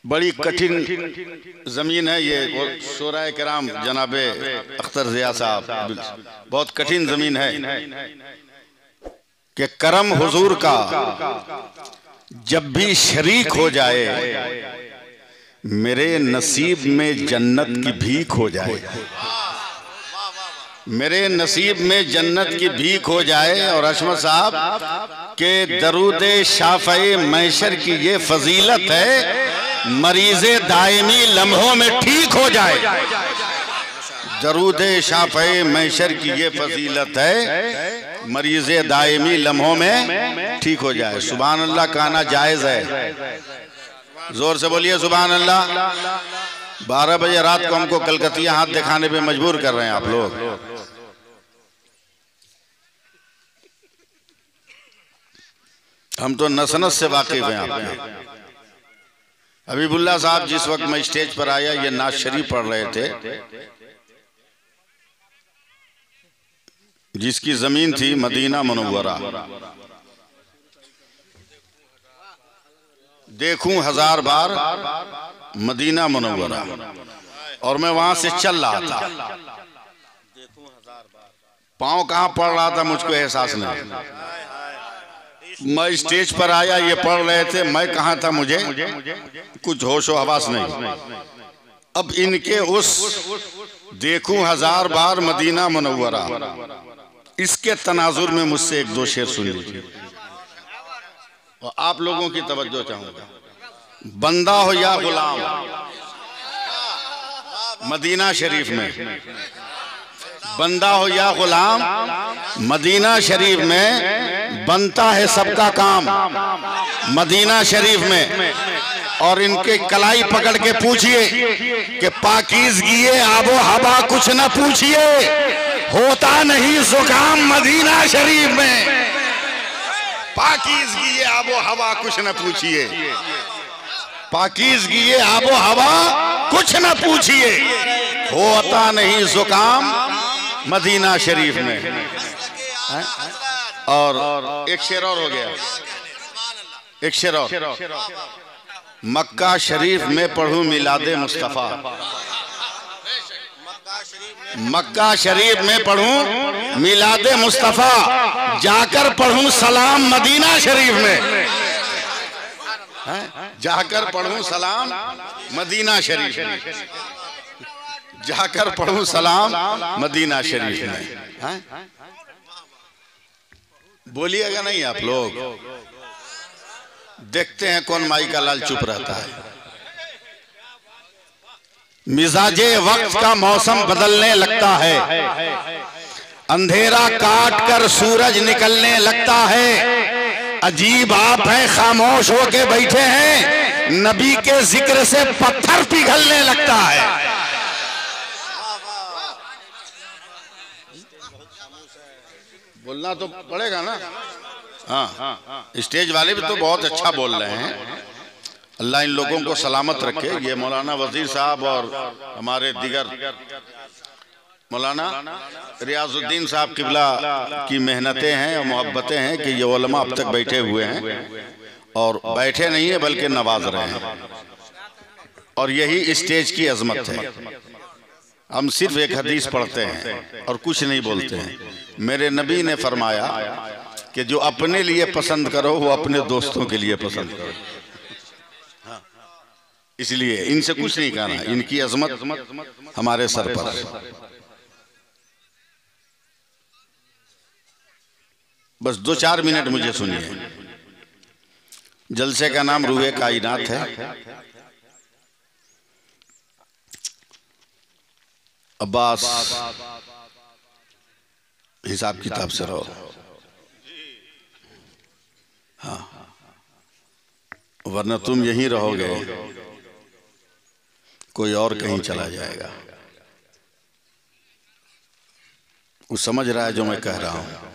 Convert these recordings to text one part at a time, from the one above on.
बड़ी कठिन ज़मीन है ये, शोराए किराम जनाबे अख्तर ज़िया साहब, बहुत कठिन ज़मीन है कि करम हुजूर का जब भी शरीक हो जाए, मेरे नसीब में जन्नत की भीख हो जाए, मेरे नसीब में जन्नत की भीख हो जाए। और अशमत साहब के दरूद शाफ़े मैशर की ये फजीलत है, मरीज़े दायमी लम्हों में ठीक हो जाए। दरूद शाफ़े मैशर की ये फजीलत है, मरीज़े दायमी लम्हों में ठीक हो जाए। सुभान अल्लाह कहना जायज़ है, जोर से बोलिए सुभान अल्लाह। 12 बजे रात को हमको कलकतिया हाथ दिखाने पे मजबूर कर रहे हैं आप लोग। हम तो नस नस से वाकिफ हैं आपके। हबीबुल्लाह साहब जिस वक्त मैं स्टेज पर आया, ये नाज शरीफ पढ़ रहे थे, जिसकी जमीन थी मदीना मुनव्वरा। देखूं 1000 बार मदीना मुनव्वरा, और मैं वहां से चल रहा था, पांव कहां पड़ रहा था मुझको एहसास नहीं। मैं स्टेज पर आया, ये पढ़ रहे थे, मैं कहां था मुझे कुछ होशो हवास नहीं। अब इनके उस देखूं 1000 बार मदीना मुनव्वरा, इसके तनाजुर में मुझसे 1-2 शेर सुन लीजिए और आप लोगों की तवज्जो चाहूंगा। बंदा हो या गुलाम, मदीना शरीफ में, बंदा हो या गुलाम, मदीना शरीफ में बनता है सबका काम, मदीना शरीफ में। और इनके कलाई पकड़ के पूछिए कि पाकीज़गी आबो हवा कुछ न पूछिए, होता नहीं जुकाम मदीना शरीफ में। पाकीज़गी आबो हवा कुछ न पूछिए, पाकीज़गी आबो हवा कुछ न पूछिए, होता नहीं जुकाम मदीना शरीफ में। और एक शेर और हो गया, एक शेर और। मक्का शरीफ में पढ़ूं मिलादे मुस्तफ़ा, मक्का शरीफ में पढ़ूं मिलादे मुस्तफ़ा, जाकर पढ़ूं सलाम मदीना शरीफ में, जाकर पढ़ूं सलाम मदीना शरीफ में, जाकर पढ़ूं सलाम मदीना शरीफ में। बोलिएगा नहीं आप लोग? देखते हैं कौन माई का लाल चुप रहता है। मिजाजे वक्त का मौसम बदलने लगता है, अंधेरा काट कर सूरज निकलने लगता है। अजीब आप हैं, खामोश होके बैठे हैं, नबी के जिक्र से पत्थर पिघलने लगता है। बोलना तो पड़ेगा ना। हाँ, स्टेज वाले भी तो बहुत अच्छा बोल रहे हैं, अल्लाह इन लोगों को सलामत रखे। ये मौलाना वजीर साहब और हमारे दिगर मौलाना रियाजुद्दीन साहब किबला की मेहनतें हैं और मोहब्बतें हैं कि ये उलमा अब तक बैठे हुए हैं, और बैठे नहीं है बल्कि नवाज रहे हैं, और यही स्टेज की अजमत है। हम सिर्फ एक हदीस पढ़ते हैं और कुछ नहीं बोलते हैं। मेरे नबी ने फरमाया कि जो अपने लिए पसंद करो वो अपने दोस्तों के लिए पसंद करो। इसलिए इनसे कुछ नहीं कहना, इनकी अजमत हमारे सर पर। बस 2-4 मिनट मुझे सुनिए। जलसे का नाम रूहे कायनात है। अब्बास हिसाब किताब से रहो, हाँ, वरना तुम यहीं रहोगे, कोई और कहीं चला जाएगा। वो समझ रहा है जो मैं कह रहा हूं?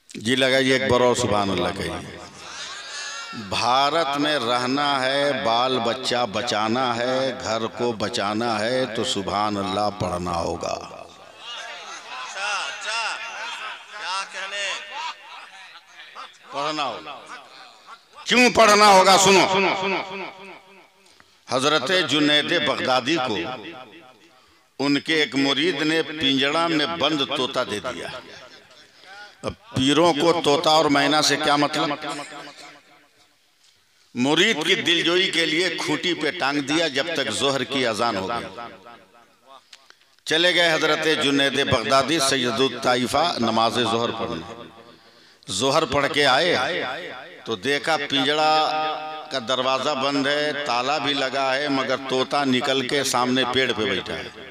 जी लगाइए एक बार और सुभान अल्लाह कहिए। भारत में रहना है, बाल बच्चा बचाना है, घर को बचाना है, तो सुभान अल्लाह पढ़ना होगा। पढ़ना होगा। क्यों पढ़ना होगा? सुनो। हजरत जुनैद बगदादी को उनके एक मुरीद ने पिंजड़ा में बंद तोता दे दिया। अब पीरों को तोता और मैना से क्या मतलब? मुरीद की दिलजोई के लिए खूंटी पे टांग दिया जब तक जोहर की अजान हो गई। चले गए हजरत जुनैद बगदादी सैयदुत ताइफा नमाज जोहर पढ़ने। जोहर पढ़ के आए तो देखा पिंजड़ा का दरवाजा बंद है, ताला भी लगा है, मगर तोता निकल के सामने पेड़ पे बैठा है।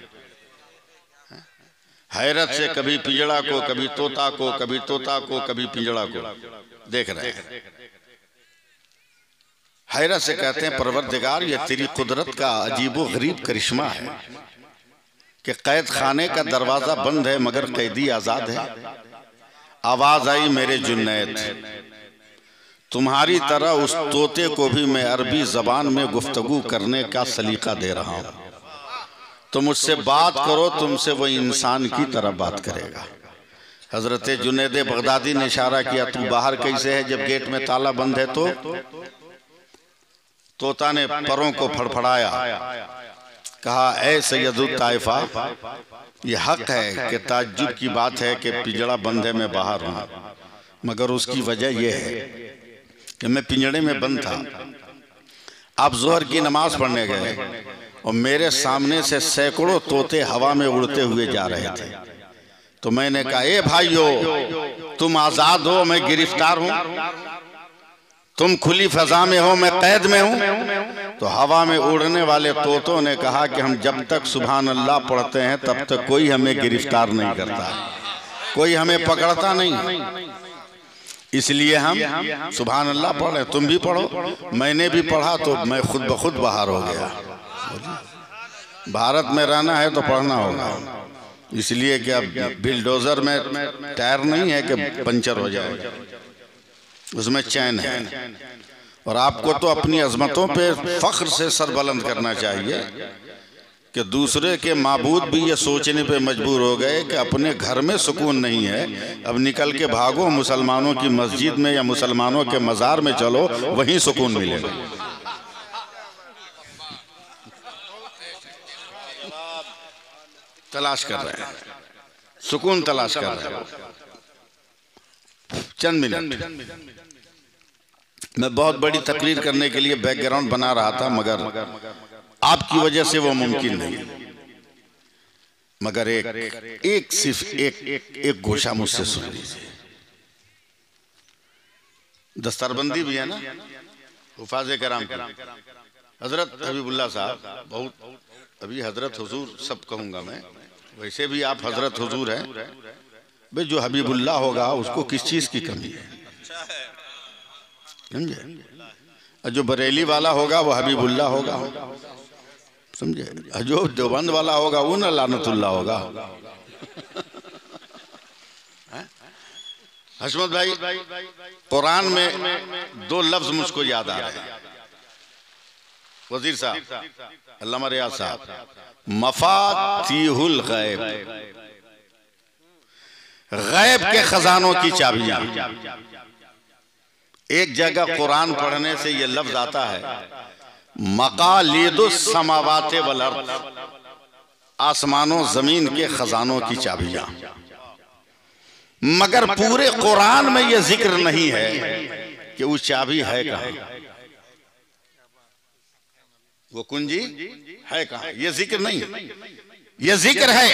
हैरत से कभी पिंजड़ा को, कभी तोता को, कभी तोता को, कभी पिंजड़ा को देख रहे हैं। हैरत से कहते हैं, परवरदिगार ये तेरी कुदरत का अजीबो गरीब करिश्मा है कि कैद खाने का दरवाजा बंद है मगर कैदी आजाद है। आवाज आई, मेरे जुनैद, तुम्हारी तरह उस तोते को भी मैं अरबी जबान में गुफ्तगू करने का सलीका दे रहा हूं। तुम मुझसे बात करो, तुमसे वो इंसान की तरह बात करेगा। हजरत जुनैद बगदादी ने इशारा किया, तू बाहर कैसे है जब गेट में ताला बंद है? तो तोता ने परों को फड़फड़ाया, कहा, ऐ सैयदुत ताइफा, ये हक है कि ताज्जुब की बात है कि पिंजड़ा बंद है, मैं बाहर हूं, मगर उसकी वजह यह है कि मैं पिंजड़े में बंद था। आप जोहर की नमाज पढ़ने गए और मेरे सामने से सैकड़ों तोते हवा में उड़ते हुए जा रहे थे। तो मैंने कहा, ए भाइयों, तुम आजाद हो, मैं गिरफ्तार हूं। तुम खुली फजा में हो, मैं कैद में हूं। तो हवा में उड़ने वाले तोतों ने कहा कि हम जब तक सुभान अल्लाह पढ़ते हैं तब तक कोई हमें गिरफ्तार नहीं करता, कोई हमें पकड़ता नहीं, इसलिए हम सुभान अल्लाह पढ़े। तुम भी पढ़ो। मैंने भी पढ़ा तो मैं खुद ब खुद बाहर हो गया। भारत में रहना है तो पढ़ना होगा, इसलिए क्या बिल्डोजर में टायर नहीं है कि पंचर हो जाए, उसमें चैन है। और आपको तो अपनी अजमतों पे फख्र से सर बुलंद करना चाहिए कि दूसरे के माबूद भी ये सोचने पे मजबूर हो गए कि अपने घर में सुकून नहीं है, अब निकल के भागो मुसलमानों की मस्जिद में या मुसलमानों के मज़ार में चलो, वहीं सुकून मिलेगा। तलाश कर रहे हैं, सुकून तलाश कर रहे हैं। चंद मिनट, मैं बहुत बड़ी तकरीर करने के लिए बैकग्राउंड बना रहा था, मगर आपकी वजह से वो मुमकिन नहीं। मगर सिर्फ एक गोशा मुझसे सुन लीजिए। दस्तरबंदी भी है ना हुफाज़े कराम की। हजरत हबीबुल्लाह साहब, बहुत अभी हजरत हुजूर सब कहूंगा मैं, वैसे भी आप हजरत हुजूर हैं भाई। जो हबीबुल्लाह होगा उसको किस चीज की कमी है, समझे? जो बरेली वाला होगा वो हबीबुल्लाह होगा, समझे? जो देवबंद वाला होगा वो ना लानतुल्लाह होगा। हशमत भाई, कुरान में दो लफ्ज मुझको याद आ रहे हैं। वजीर साहब, अल्लामा रियाज साहब, मफातिहुल गैब, गैब के खजानों की चाबियां। एक जगह कुरान पढ़ने से ये लफ्ज आता है, मकालिदुस समावाते वल अर्द, आसमानों जमीन के खजानों की चाबियां। मगर पूरे कुरान में यह जिक्र नहीं है कि वो चाबी है कहां, वो कुंजी है कहां, ये जिक्र नहीं। ये जिक्र है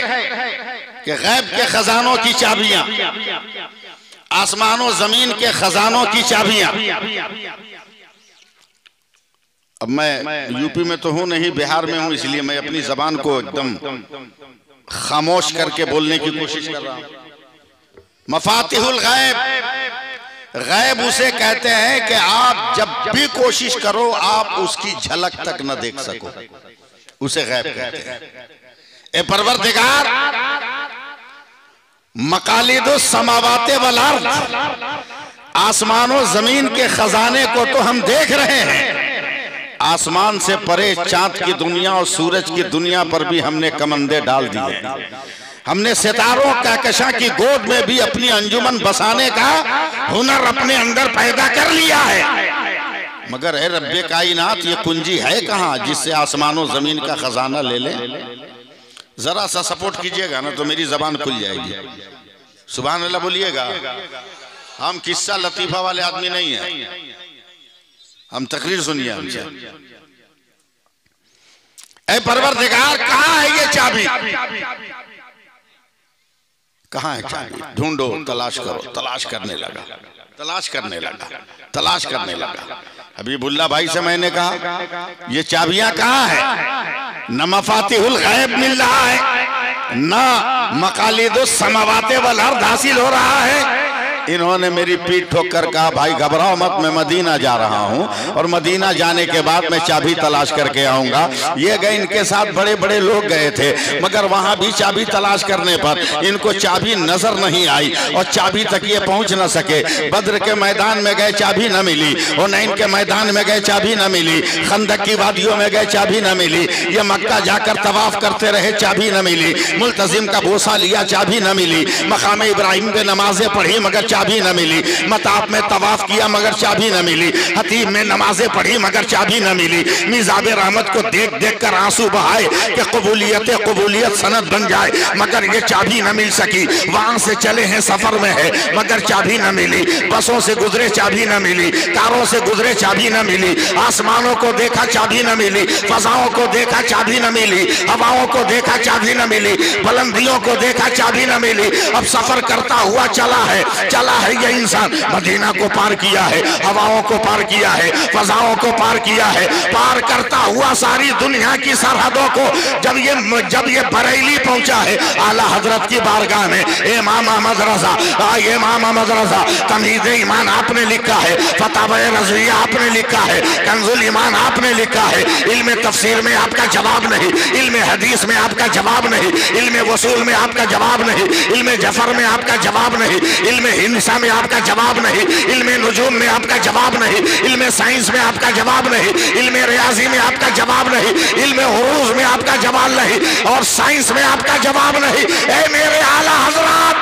कि गैब के खजानों की चाबियां, आसमानों जमीन के खजानों की चाबियां। अब मैं यूपी में तो हूं नहीं, बिहार में हूं, इसलिए मैं अपनी जबान को एकदम खामोश करके बोलने की कोशिश कर रहा हूं। मफातिहुल गैब, गैब उसे कहते हैं कि आप जब भी कोशिश करो आप उसकी झलक तक न देख सको, उसे गैब कहते हैं। ए परवरदिगार, मकालिदुस समावाते वल अर्द, आसमानों जमीन के खजाने को तो हम देख रहे हैं, आसमान से परे चांद की दुनिया और सूरज की दुनिया पर भी हमने कमंदे डाल दिए। हमने सितारों कहकशां की गोद में भी अपनी अंजुमन बसाने का हुनर अपने अंदर पैदा कर लिया है। मगर है रब्बे कायनात, ये कुंजी है कहाँ जिससे आसमानों जमीन का खजाना ले ले? जरा सा सपोर्ट कीजिएगा ना तो मेरी जबान खुल जाएगी। सुभान अल्लाह बोलिएगा। हम किस्सा लतीफा वाले आदमी नहीं है, हम तकरीर सुनिए हमसे। ऐ परवरदिगार, कहाँ है ये चाबी? कहाँ है चाबी? ढूंढो, तलाश करो। तलाश करने लगा, तलाश करने लगा, तलाश करने लगा। हबीबुल्लाह भाई से मैंने कहा ये चाबियां कहाँ है? न मफातिहुल गैब मिल रहा है, न मकालिदुस समावाते वल अर्द हासिल हो रहा है। इन्होंने मेरी पीठ ठोक कर कहा भाई घबराओ मत, मैं मदीना जा रहा हूँ और मदीना जाने के बाद मैं चाबी तलाश करके आऊंगा। ये गए, इनके साथ बड़े बड़े लोग गए थे, मगर वहां भी चाबी तलाश करने पर इनको चाबी नजर नहीं आई और चाबी तक ये पहुंच न सके। बद्र के मैदान में गए, चाबी न मिली। हुनैन के मैदान में गए, चाबी न मिली। खंदक की वादियों में गए, चाबी न मिली। ये मक्का जाकर तवाफ करते रहे, चाबी न मिली। मुल्तजिम का बोसा लिया, चाबी न मिली। मकाम इब्राहिम पे नमाजें पढ़ी मगर चाबी न मिली। मताफ में तवाफ किया मगर चाबी न मिली। हतीम में नमाजें पढ़ी मगर चाबी न मिली। मिजाब रहमत को देख देख कर आंसू बहाए कि कबूलियत सनद बन जाए, मगर ये चाबी न मिल सकी। वहां से चले हैं, सफर में है मगर चाबी न मिली। बसों से गुजरे, चाबी न मिली। कारों से गुजरे, चाबी न मिली। आसमानों को देखा, चाबी न मिली। फजाओं को देखा, चाबी न मिली। हवाओं को देखा, चाबी न मिली। बुलंदियों को देखा, चाबी न मिली। अब सफर करता हुआ चला है ये इंसान। मदीना को पार किया है, हवाओं को पार किया है, फजाओं को पार किया है, पार करता हुआ सारी दुनिया की सरहदों को जब ये बरेली पहुंचा है आला हजरत की बारगाह में, इमाम अहमद रजा तमीज़ ईमान आपने लिखा है, फतावा रज़विया आपने लिखा है, कंजुल ईमान आपने लिखा है। इल्म तफसीर में आपका जवाब नहीं, इल्म हदीस में आपका जवाब नहीं, इल्म वसूल में आपका जवाब नहीं, इल्म जफर में आपका जवाब नहीं, इल्म हिंसा में आपका जवाब नहीं, इल्म नुजूम में आपका जवाब नहीं, इल्म साइंस में आपका जवाब नहीं, इल्म रियाजी में आपका जवाब नहीं, इल्म हुरूज में आपका जवाब नहीं और साइंस में आपका जवाब नहीं। ए मेरे आला हजरात,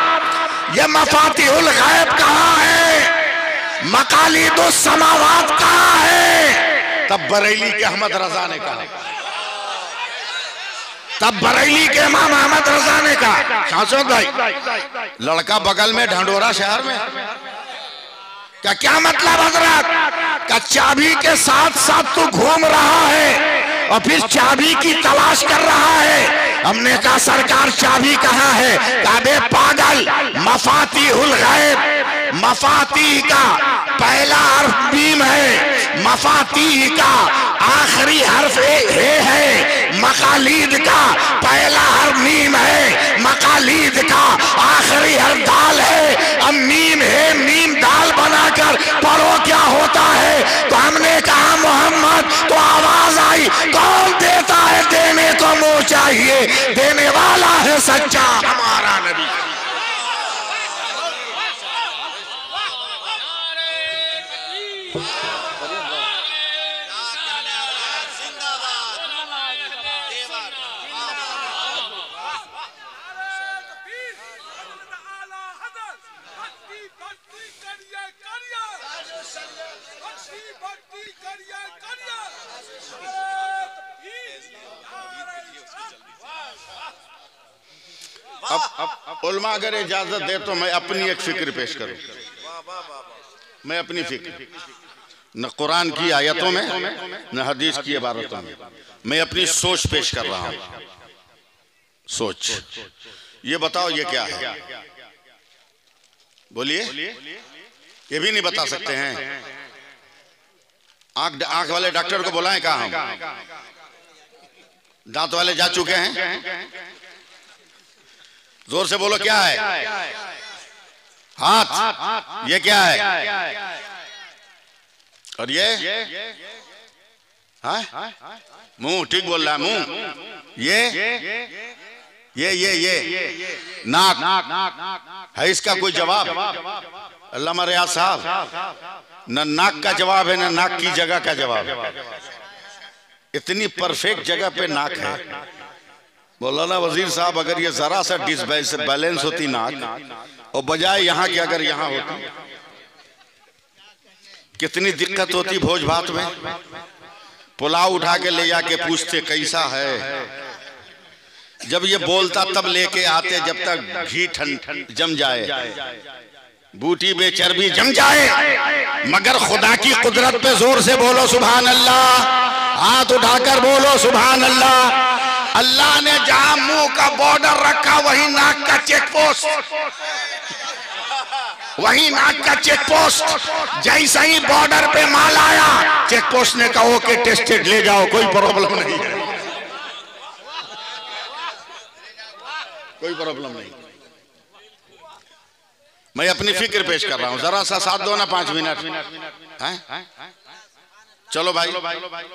ये मफातिहुल गैब कहाँ है? मकालिदुस समावात कहाँ है? तब बरेली के अहमद रजा ने कहा, तब बरेली के इमाम अहमद रजा ने कहा, शाहसौद भाई लड़का बगल में ढंडोरा शहर में, क्या मतलब हजरत? का चाबी के साथ साथ तू घूम रहा है और फिर चाबी की तलाश कर रहा है। हमने कहा सरकार चाबी कहाँ है? काबे पागल, मफातिहुल गैब, मफाती का पहला हर्फ मीम है, मफाती का आखिरी हर्फ है, मकालीद का पहला हर्फ मीम है, मकालीद का आखिरी हर्फ दाल है। अब मीम है, मीम दाल बनाकर पढ़ो क्या होता है? तो हमने कहा मोहम्मद, तो आवाज आई, कौन देता है? देने को मुंह चाहिए, देने वाला है सच्चा हमारा नबी। अब उलमा अगर इजाजत दे तो मैं अपनी एक फिक्र पेश करूं। मैं अपनी फिक्र, न कुरान की आयतों में न हदीस की इबारतों में, मैं अपनी सोच पेश कर रहा हूं। सोच, ये बताओ ये क्या है? बोलिए, ये भी नहीं बता सकते हैं? आंख वाले डॉक्टर को बुलाएं, कहा हम? दांत वाले जा चुके हैं? जोर से बोलो, क्या है? हाथ, ये क्या है? और ये मुंह, ठीक बोल रहा है, मुंह। ये नाक है, इसका कोई जवाब? अल्लामा रियाज साहब, न नाक का जवाब है न नाक की जगह का जवाब है। इतनी परफेक्ट जगह पे नाक है, मौलाना वजीर साहब, अगर ये जरा सा डिसबैलेंस होती नाक और बजाय यहाँ के अगर यहाँ होती, कितनी दिक्कत होती भोज भात में। पुलाव उठा के ले जाके पूछते कैसा है, जब ये बोलता तब लेके आते, जब तक घी जम जाए, बूटी में चर्बी जम जाए। मगर खुदा की कुदरत पे जोर से बोलो सुभान अल्लाह, हाथ उठाकर बोलो सुभान अल्लाह। अल्लाह ने जहां मुंह का बॉर्डर रखा वही नाक का चेक पोस्ट, वही नाक का चेक पोस्ट। जैसे ही बॉर्डर पे माल आया, चेक पोस्ट ने कहा ओके टेस्टेड, ले जाओ, कोई प्रॉब्लम नहीं है, कोई प्रॉब्लम नहीं। मैं अपनी फिक्र पेश कर रहा हूं, जरा सा साथ दो ना 5 मिनट है? चलो भाई,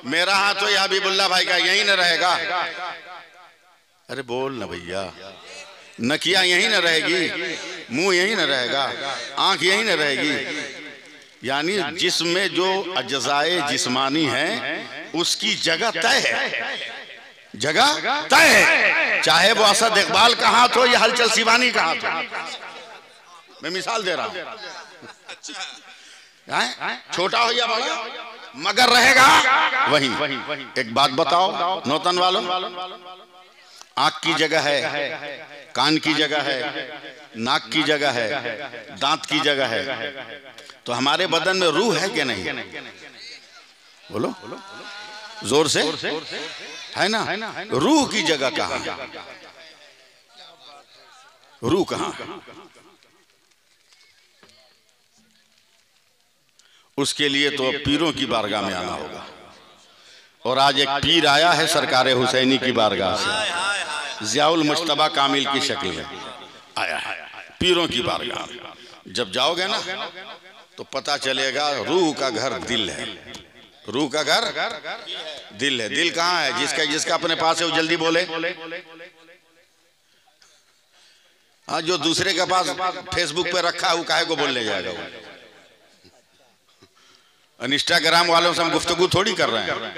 मेरा हाथ तो या हबीबुल्लाह भाई का यही न रहेगा। अरे बोल ना भैया, नकिया यही न रहेगी, मुंह यही न रहेगा, आंख यही न रहेगी। यानी जिसमें जो अज्जाए जिस्मानी है उसकी जगह तय है, जगह तय है, चाहे वो असद इकबाल का हाथ हो या हलचल शिवानी का हाथ हो। मैं मिसाल दे रहा हूं, छोटा हो या बड़ा, मगर रहेगा वही। एक बात बताओ नौतन वालों, आंख की जगह है, कान की जगह है, नाक की जगह है, दांत की जगह है, तो हमारे बदन में रूह है कि नहीं? बोलो जोर से, है ना? रूह की जगह कहाँ? रूह कहाँ? उसके लिए तो अब पीरों की बारगाह में आना होगा। और आज एक पीर आया है सरकार हुसैनी की बारगाह से, ज़ियाउल मुज्तबा कामिल की शक्ल में आया है पीरों की बारगाह। जब जाओगे ना तो पता चलेगा रूह का घर दिल है, रूह का घर दिल है। दिल कहाँ है? जिसका जिसका अपने पास है वो जल्दी बोले। हाँ, जो दूसरे के पास फेसबुक पे रखा है वो काहे को बोलने जाएगा? वो इंस्टाग्राम वालों से हम गुफ्तगू थोड़ी कर रहे हैं,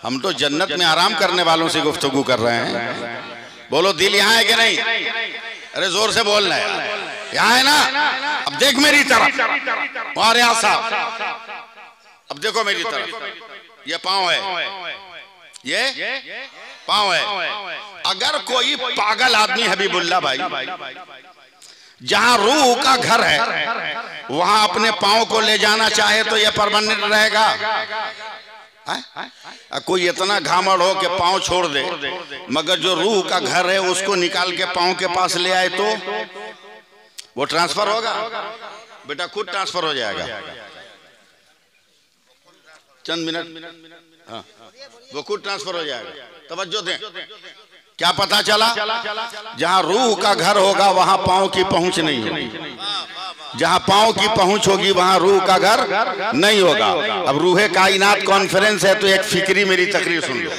हम तो जन्नत में आराम करने वालों से गुफ्तगू कर रहे हैं। बोलो दिल यहाँ है कि नहीं? अरे जोर से बोलना है, यहाँ है ना? अब देख मेरी तरफ, और यहाँ साहब अब देखो मेरी तरफ, ये पाँव है, ये पाँव है। अगर कोई पागल आदमी हबीबुल्लाह भाई जहां रूह का घर है वहां अपने पाँव को ले जाना चाहे तो यह परमानेंट रहेगा? कोई इतना घामड़ हो कि पाँव छोड़ दे, मगर जो रूह का घर है उसको निकाल के पाँव के पास ले आए तो वो ट्रांसफर होगा? बेटा खुद ट्रांसफर हो जाएगा, चंद मिनट, हाँ वो खुद ट्रांसफर हो जाएगा। तवज्जो दें, क्या पता चला? जहां रूह का घर होगा वहां पांव की पहुंच नहीं होगी, जहां पांव की पहुंच होगी वहां रूह का घर नहीं होगा। अब रूहे कायनात कॉन्फ्रेंस है तो एक फिक्री मेरी तकरीर सुन लो।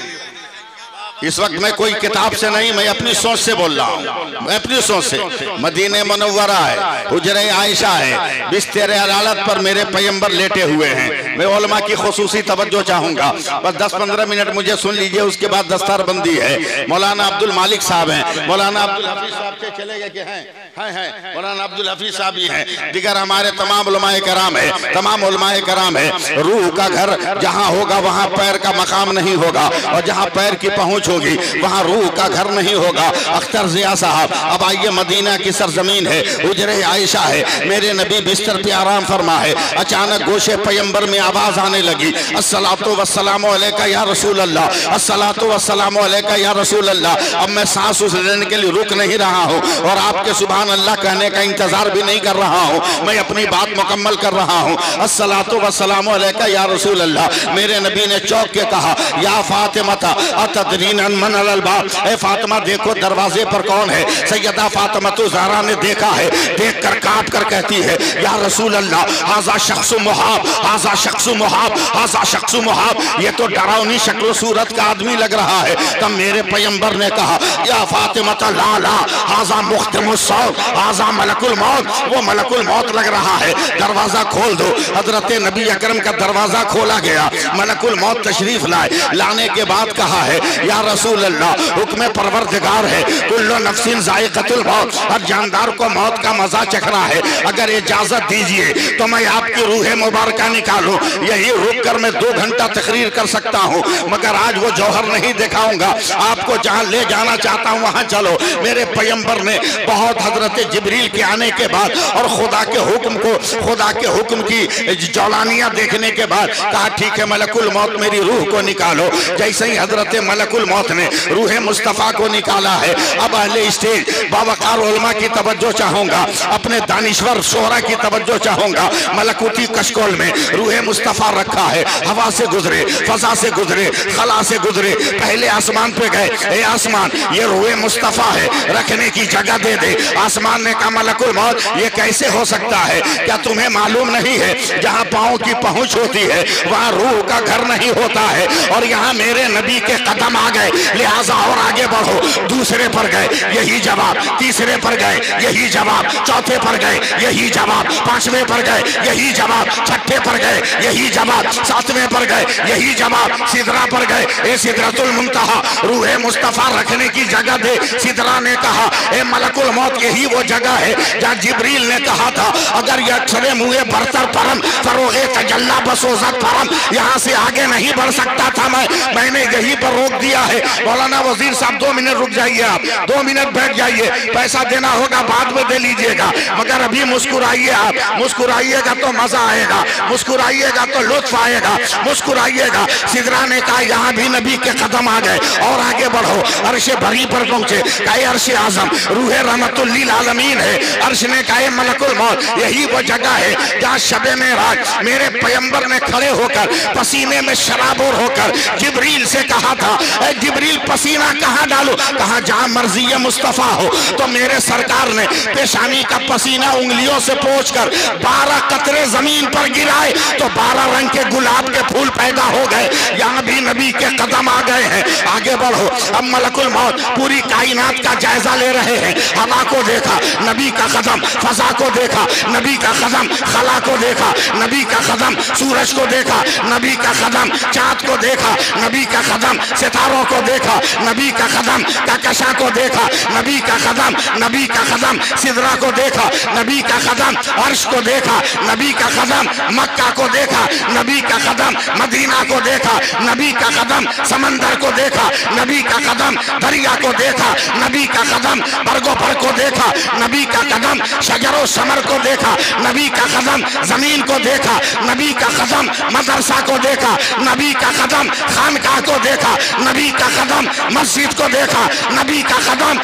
इस वक्त मैं कोई किताब से नहीं, मैं अपनी सोच से बोल रहा हूँ, मैं अपनी सोच से। मदीने मुनव्वरा है, हुजरे आयशा है, बिस्तर अदालत पर मेरे पैगंबर लेटे हुए हैं। मैं उलमा की खुसूसी तवज्जो चाहूंगा, बस 10-15 मिनट मुझे सुन लीजिए, उसके बाद दस्तारबंदी है। मौलाना अब्दुल मालिक साहब हैं, मौलाना अब्दुल हफीज साहब से चले गए कि हैं, मौलाना अब्दुल हफीज साहब ही हैं, दिगर हमारे तमाम उलमाए कराम है, तमाम उलमाए कराम है। रूह का घर जहाँ होगा वहाँ पैर का मकाम नहीं होगा, और जहाँ पैर की पहुँच होगी वहां रूह का घर नहीं होगा। अख्तर जिया साहब, अब आइए, मदीना की सरजमीन है, हुजरे आयशा है, मेरे नबी बिस्तर पे आराम फरमा है। अचानक गोशे पैगंबर में आवाज आने लगी, अस्सलातु वस्सलामु अलैका या रसूल अल्लाह, अस्सलातु वस्सलामु अलैका या रसूल अल्लाह। अब मैं सांस लेने के लिए रुक नहीं रहा हूँ और आपके सुभान अल्लाह कहने का इंतजार भी नहीं कर रहा हूँ, मैं अपनी बात मुकम्मल कर रहा हूँ। अस्सलातु वस्सलामु अलैका या रसूल अल्लाह। मेरे नबी ने चौंक के कहा, या फातिमा अतदरीन मन अलबाब, ए फातिमा देखो दरवाजे पर कौन है? सैयदा फातिमा तो ज़हरा ने देखा है, देख कर कांप कर कहती है, या रसूल अल्लाह, हाज़ा शख्सु मुहाब, हाज़ा शख्सु मुहाब, हाज़ा शख्सु मुहाब, ये तो डरावनी शक्ल सूरत का आदमी लग रहा है। तब मेरे पैगंबर ने कहा, या फातिमा ला ला, हाज़ा मुख्तमुस्सौत, आजा मलकुल मौत, वो मलकुल मौत लग रहा है, दरवाजा खोल दो। हजरत नबी अकरम का दरवाजा खोला गया, मलकुल मौत तशरीफ लाए। लाने के बाद कहा है या रसूल अल्लाह, हुक्म परवरदिगार है, कुल्लु नफ्सिन जायक़तुल मौत, हर जानदार को मौत का मजा चखना है, अगर इजाजत दीजिए तो मैं आपकी रूह मुबारक निकालूं। यही रुक कर मैं 2 घंटा तकरीर कर सकता हूं, मगर आज वो जौहर नहीं दिखाऊंगा। आपको जहां ले जाना चाहता हूं वहां चलो। मेरे पैगंबर ने बहुत हजरत जिब्रील के आने के बाद और खुदा के हुक्म को, खुदा के हुक्म की जौलानियां देखने के बाद कहा ठीक है मलकुल मौत मेरी रूह को निकालो। जैसे ही हजरत मलकुल मौत ने रूह मुस्तफ़ा को निकाला है, अब अहले स्टेज बावकार उलमा की तवज्जो चाहूंगा, अपने दानिश्वर शोहरा की तवज्जो चाहूंगा। मलकुती कशकोल में रूह मुस्तफ़ा रखा है, हवा से गुजरे, फजा से गुजरे, खला से गुजरे, पहले आसमान पे गए, ए आसमान ये रूह मुस्तफ़ा है, रखने की जगह दे दे। आसमान ने कहा मलकुल मौत ये कैसे हो सकता है, क्या तुम्हें मालूम नहीं है जहां पांव की पहुंच होती है वहां रूह का घर नहीं होता है, और यहाँ मेरे नबी के कदम आ गए, लिहाजा और आगे बढ़ो। दूसरे पर गए यही जवाब, तीसरे पर गए यही जवाब, चौथे पर गए यही जवाब, पांचवें पर गए यही जवाब, छठे पर गए यही जवाब, सातवें पर गए यही जवाब, सिदरा पर गए, ए सिदरतुल मुंतहा रूह मुस्तफ़ा रखने की जगह दे। सिदरा ने कहा ए मलकुल मौत यही वो जगह है जहाँ जिब्रील ने कहा था अगर यह अक्षरे मुए बरतर परम फरोगे तजल्ला बसोजत परम, यहाँ से आगे नहीं बढ़ सकता था मैंने यहीं पर रोक दिया है। मौलाना वजीर साहब 2 मिनट रुक जाइए, आप 2 मिनट बैठ जाइए, पैसा देना होगा बाद में दे लीजिएगा, मगर अभी मुस्कुराइए। आप मुस्कुराइएगा तो मजा आएगा, मुस्कुराइएगा तो लुत्फ आएगा, मुस्कुराइएगा। सिदरा ने कहा यहाँ भी नबी के कदम आ गए और आगे बढ़ो। अर्शे भरी पर पहुंचे, कहे अर्शे आजम रूह रहमतुल लिल आलमीन है। अर्श ने कहा मलकुल मौत यही वो जगह है जहाँ शबे मेराज मेरे पैगंबर ने खड़े होकर पसीने में शराबोर होकर जिब्रील से कहा था ए जिब्रील पसीना कहाँ डालूं, कहा जहाँ मर्जी मुस्तफ़ा हो। तो मेरे सरकार ने पेशानी का पसीना उंगलियों से पोंछकर 12 कतरे जमीन पर गिराए तो 12 रंग के गुलाब के फूल पैदा हो गए। यहाँ भी नबी के कदम आ गए हैं, आगे बढ़ो। अब मलकुल मौत पूरी कायनात का जायजा ले रहे हैं। हवा को देखा, नबी का कदम, फजा को देखा, नबी का कदम, खला को देखा, नबी का कदम, सूरज को देखा, नबी का कदम, चांद को देखा, नबी का कदम, सितारों को देखा, नबी का कदम, कहकशां को देखा, नबी का कदम, नबी का कदम, सिदरा को देखा, नबी का कदम, अर्श को देखा, नबी का कदम, मक्का को देखा, नबी का कदम, मदीना को देखा, नबी का कदम, समंदर को देखा, नबी का कदम, दरिया को देखा, नबी का कदम, बरगो पर को देखा, नबी का कदम, शजरो समर को देखा, नबी का कदम, जमीन को देखा, नबी का कदम, मदरसा को देखा, नबी का कदम, खानकाह को देखा, नबी का कदम, मस्जिद को देखा, नबी का कदम,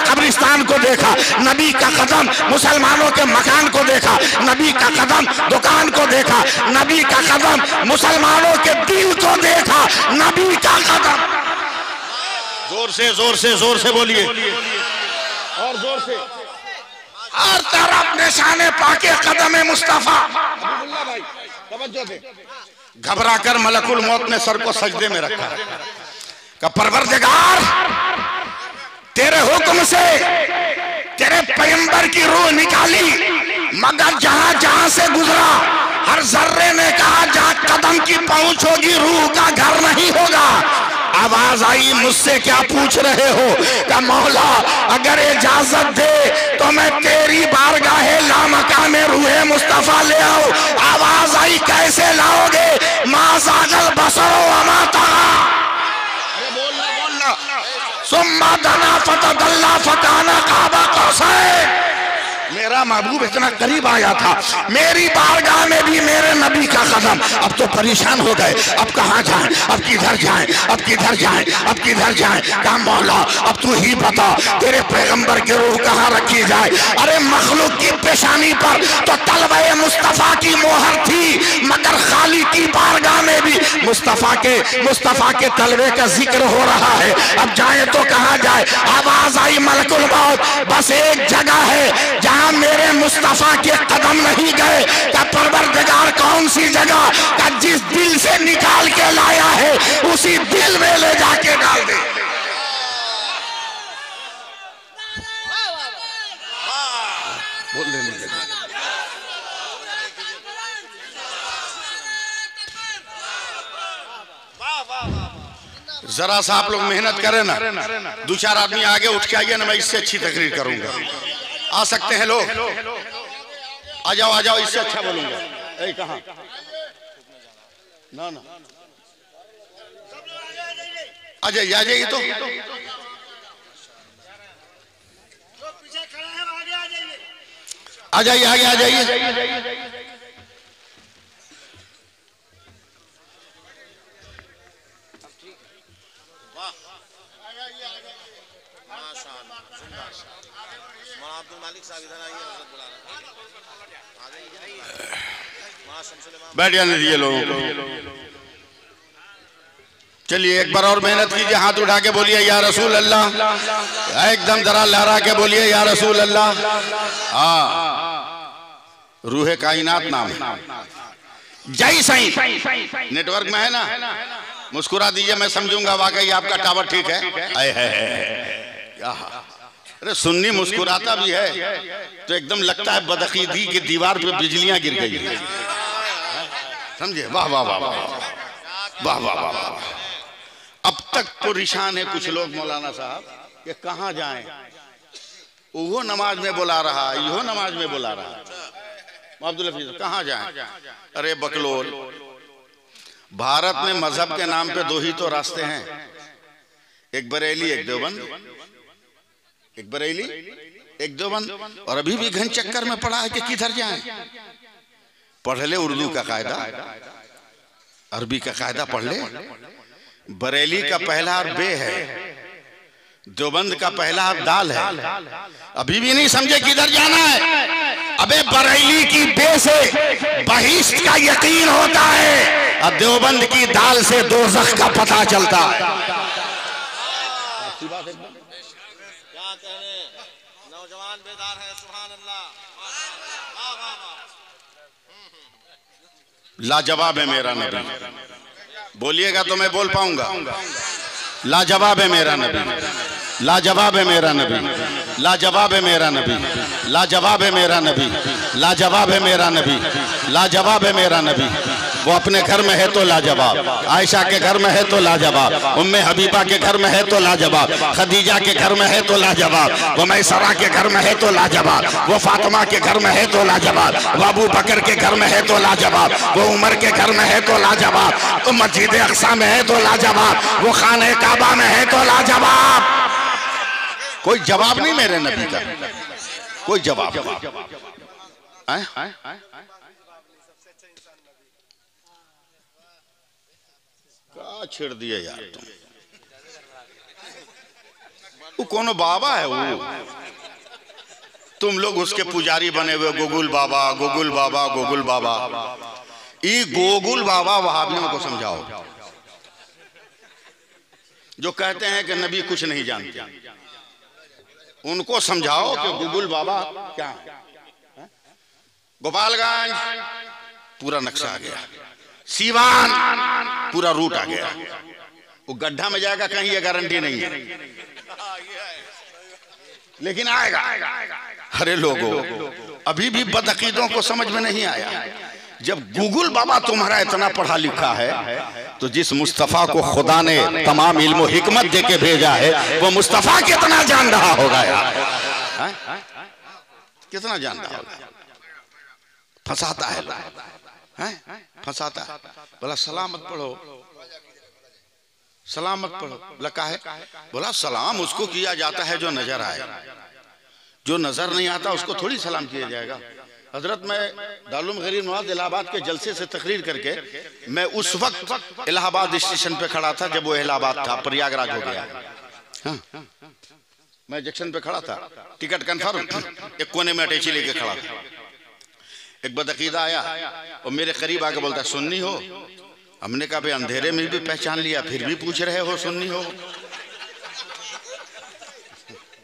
कब्रिस्तान को देखा, नबी का कदम, मुसलमानों के मकान को देखा, नबी का कदम, दुकान को देखा, नबी का कदम, मुसलमानों के दिल को देखा, नबी का कदम। जोर से जोर से जोर से बोलिए और जोर से। हर तरफ निशाने पाके कदम मुस्तफा। घबरा कर मलकुल मौत ने सर को सजदे में रखा, का परवरदिगार तेरे हुक्म से तेरे पैगंबर की रूह निकाली, मगर जहां जहां से गुजरा हर जर्रे ने कहा जहां कदम की पहुंच होगी रूह का घर नहीं होगा। आवाज आई मुझसे क्या पूछ रहे हो, का मौला अगर इजाजत दे तो मैं तेरी बारगाहे लामका में रूह मुस्तफा ले आओ। आवाज आई कैसे लाओगे, माज़ागल बसरो वमा तगा। बोलना बोलना। सुम्मा दना फतदल्ला फकाना काबा कौसैन। मेरा महबूब इतना करीब आया था, मेरी बारगाह में भी मेरे नबी का कदम। अब तो परेशान हो गए, अब कहाँ जाएं, अब किधर जाएं, अब किधर जाएं, अब किधर जाएं। कहा मौला अब तू ही बता तेरे पैगंबर की रूह कहाँ रखी जाए। अरे मखलूक की पेशानी पर तो तलवाए मुस्तफा की मोहर थी, मगर खाली की बारगाह में भी मुस्तफा के तलवे का जिक्र हो रहा है। अब जाए तो कहाँ जाए। आवाज आई मलकुल मौत बस एक जगह है जहां मेरे मुस्तफा के कदम नहीं गए। का परवरदिगार कौन सी जगह, का जिस दिल से निकाल के लाया है उसी दिल में ले जाके डाल दे। जरा सा आप लोग मेहनत करें ना, दो चार आदमी आगे उठ के आइए ना, मैं इससे अच्छी तकरीर करूंगा। आ सकते हैं लोग? आ जाओ आ जाओ, इससे अच्छा बोलूंगा। कहाँ ना ना, आ जाइए आ जाइए। तो आ जाइए आगे आ जाइए। बैठ जाने दीजिए लोगों को। चलिए एक बार और मेहनत कीजिए, हाथ उठा के बोलिए या रसूल अल्लाह, एकदम जरा लहरा के बोलिए या रसूल अल्लाह। हाँ, रूहे कायनात नाम है। जय साईं। नेटवर्क में है ना, मुस्कुरा दीजिए, मैं समझूंगा वाकई आपका टावर ठीक है। अरे सुन्नी मुस्कुराता भी है तो एकदम लगता है बदअकीदगी की दीवार पे बिजलियां गिर गई है, समझे? वाह वाह वाह वाह वाह वाह वाह वाह। अब तक परेशान है कुछ लोग मौलाना साहब कि कहाँ जाएं, वो नमाज में बुला रहा, यो नमाज में बुला रहा। अब्दुल हफीज कहाँ जाएं? अरे बकलोल, भारत में मजहब के नाम पे दो ही तो रास्ते हैं, एक बरेली एक देवबंद, एक बरेली एक देवबंद। और अभी भी घन चक्कर में पड़ा है कि किधर जाएं। पढ़ ले उर्दू का कायदा, अरबी का कायदा पढ़ ले। बरेली का पहला और बे है, देवबंद का पहला और दाल है। अभी भी नहीं समझे किधर जाना है? अबे बरेली की बे से बहिश्त का यकीन होता है और देवबंद की दाल से दोज़ख का पता चलता है। नौजवान बेदार है, सुभान अल्लाह। लाजवाब है मेरा नबी, बोलिएगा तो मैं बोल पाऊंगा। लाजवाब है मेरा नबी, लाजवाब है मेरा नबी, लाजवाब है मेरा नबी, लाजवाब है मेरा नबी, लाजवाब है मेरा नबी, लाजवाब है मेरा नबी। वो अपने घर में है तो लाजवाब, आयशा के घर में है तो लाजवाब, उम्मे हबीबा के घर में है तो लाजवाब, खदीजा के घर में है तो लाजवाब, वो मैसरा के घर में है तो लाजवाब, वो फातिमा के घर में है तो लाजवाब, वो अबू बकर के घर में है तो लाजवाब, वो उमर के घर में है तो लाजवाब, वो मस्जिद अक्सा में है तो लाजवाब, वो खाने काबा में है तो लाजवाब। कोई जवाब नहीं मेरे नबी का, कोई जवाब क्या छेड़ दिया यार तुम। वो कौन बाबा है वो, तुम लोग उसके पुजारी बने हुए, गोगुल बाबा गोगुल बाबा गोगुल बाबा। ये गोगुल बाबा वहाबियों को समझाओ जो कहते हैं कि नबी कुछ नहीं जानते, उनको समझाओ कि गोगुल बाबा क्या है। गोपालगंज पूरा नक्शा आ गया, सीवान पूरा रूट आ गया, वो गड्ढा में जाएगा कहीं ये गारंटी नहीं है, लेकिन आएगा। अरे लोगों, अभी भी बदअकीदों को समझ में नहीं आया। जब गूगल बाबा तुम्हारा इतना पढ़ा लिखा है तो जिस मुस्तफा को खुदा ने तमाम इल्म हिकमत देके भेजा है वो मुस्तफा कितना जान रहा होगा यार, कितना जान रहा होगा। फंसाता है, फंसाता है। बोला सलामत पढ़ो, सलामत पढ़ो। बोला काहे? बोला सलाम उसको किया जाता है जो नजर आए, जो नजर नहीं आता उसको थोड़ी सलाम किया जाएगा। हजरत मैं दारुल गरीब नवाज इलाहाबाद के जलसे से तकरीर करके मैं उस वक्त इलाहाबाद स्टेशन पे खड़ा था जब वो इलाहाबाद था, प्रयागराज हो गया। हाँ, मैं जंक्शन पे खड़ा था, टिकट कंफर्म, एक कोने में अटैची लेके खड़ा था। एक बदअकीदा आया और मेरे करीब आके बोलता सुन्नी हो? हमने कहा भाई अंधेरे में भी पहचान लिया, फिर भी पूछ रहे हो सुन्नी हो?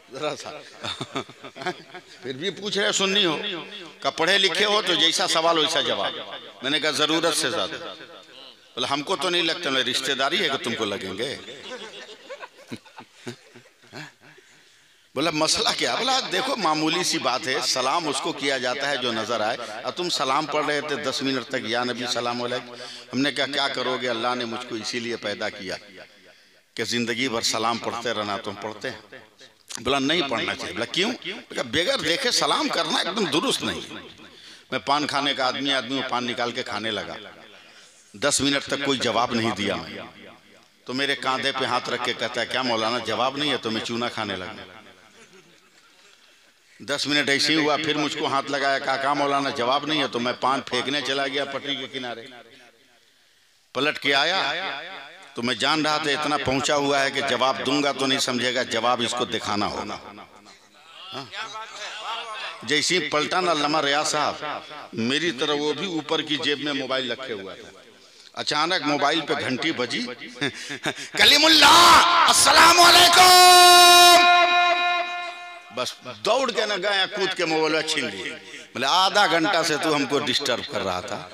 जरा सा फिर भी पूछ रहे सुन्नी हो? का पढ़े लिखे हो तो जैसा सवाल वैसा जवाब। मैंने कहा जरूरत से ज्यादा। बोला हमको तो नहीं लगता, रिश्तेदारी है कि तुमको लगेंगे। बोला मसला क्या? बोला देखो मामूली सी बात है, सलाम उसको किया जाता है जो नजर आए, और तुम सलाम पढ़ रहे थे 10 मिनट तक या नबी सलाम अलैकुम। हमने कहा क्या करोगे, अल्लाह ने मुझको इसीलिए पैदा किया कि जिंदगी भर सलाम पढ़ते रहना, तुम पढ़ते हैं? बोला नहीं पढ़ना चाहिए। बोला क्यों? बगैर देखे सलाम करना एकदम दुरुस्त नहीं। मैं पान खाने का आदमी में पान निकाल के खाने लगा। 10 मिनट तक कोई जवाब नहीं दिया मैं, तो मेरे कांधे पे हाथ रख के कहता है क्या मौलाना जवाब नहीं है? तो मैं चूना खाने लगा। 10 मिनट ऐसे ही हुआ, फिर मुझको हाथ लगाया, कहा मौलाना जवाब नहीं है? तो मैं पान फेंकने चला गया पटरी के किनारे। पलट के आया तो मैं जान रहा था इतना पहुंचा हुआ है कि जवाब दूंगा तो नहीं समझेगा, जवाब इसको दिखाना होगा। जैसे ही पलटा ना अल्लामा रियाज साहब मेरी तरह, वो भी ऊपर की जेब में मोबाइल रखे हुआ था। अचानक मोबाइल पे घंटी बजी, कलीमुल्लाह अस्सलाम वालेकुम। बस दौड़ के न गया, कूद के मोबाइल छीन लिए। बोले आधा घंटा से तू हमको डिस्टर्ब कर रहा था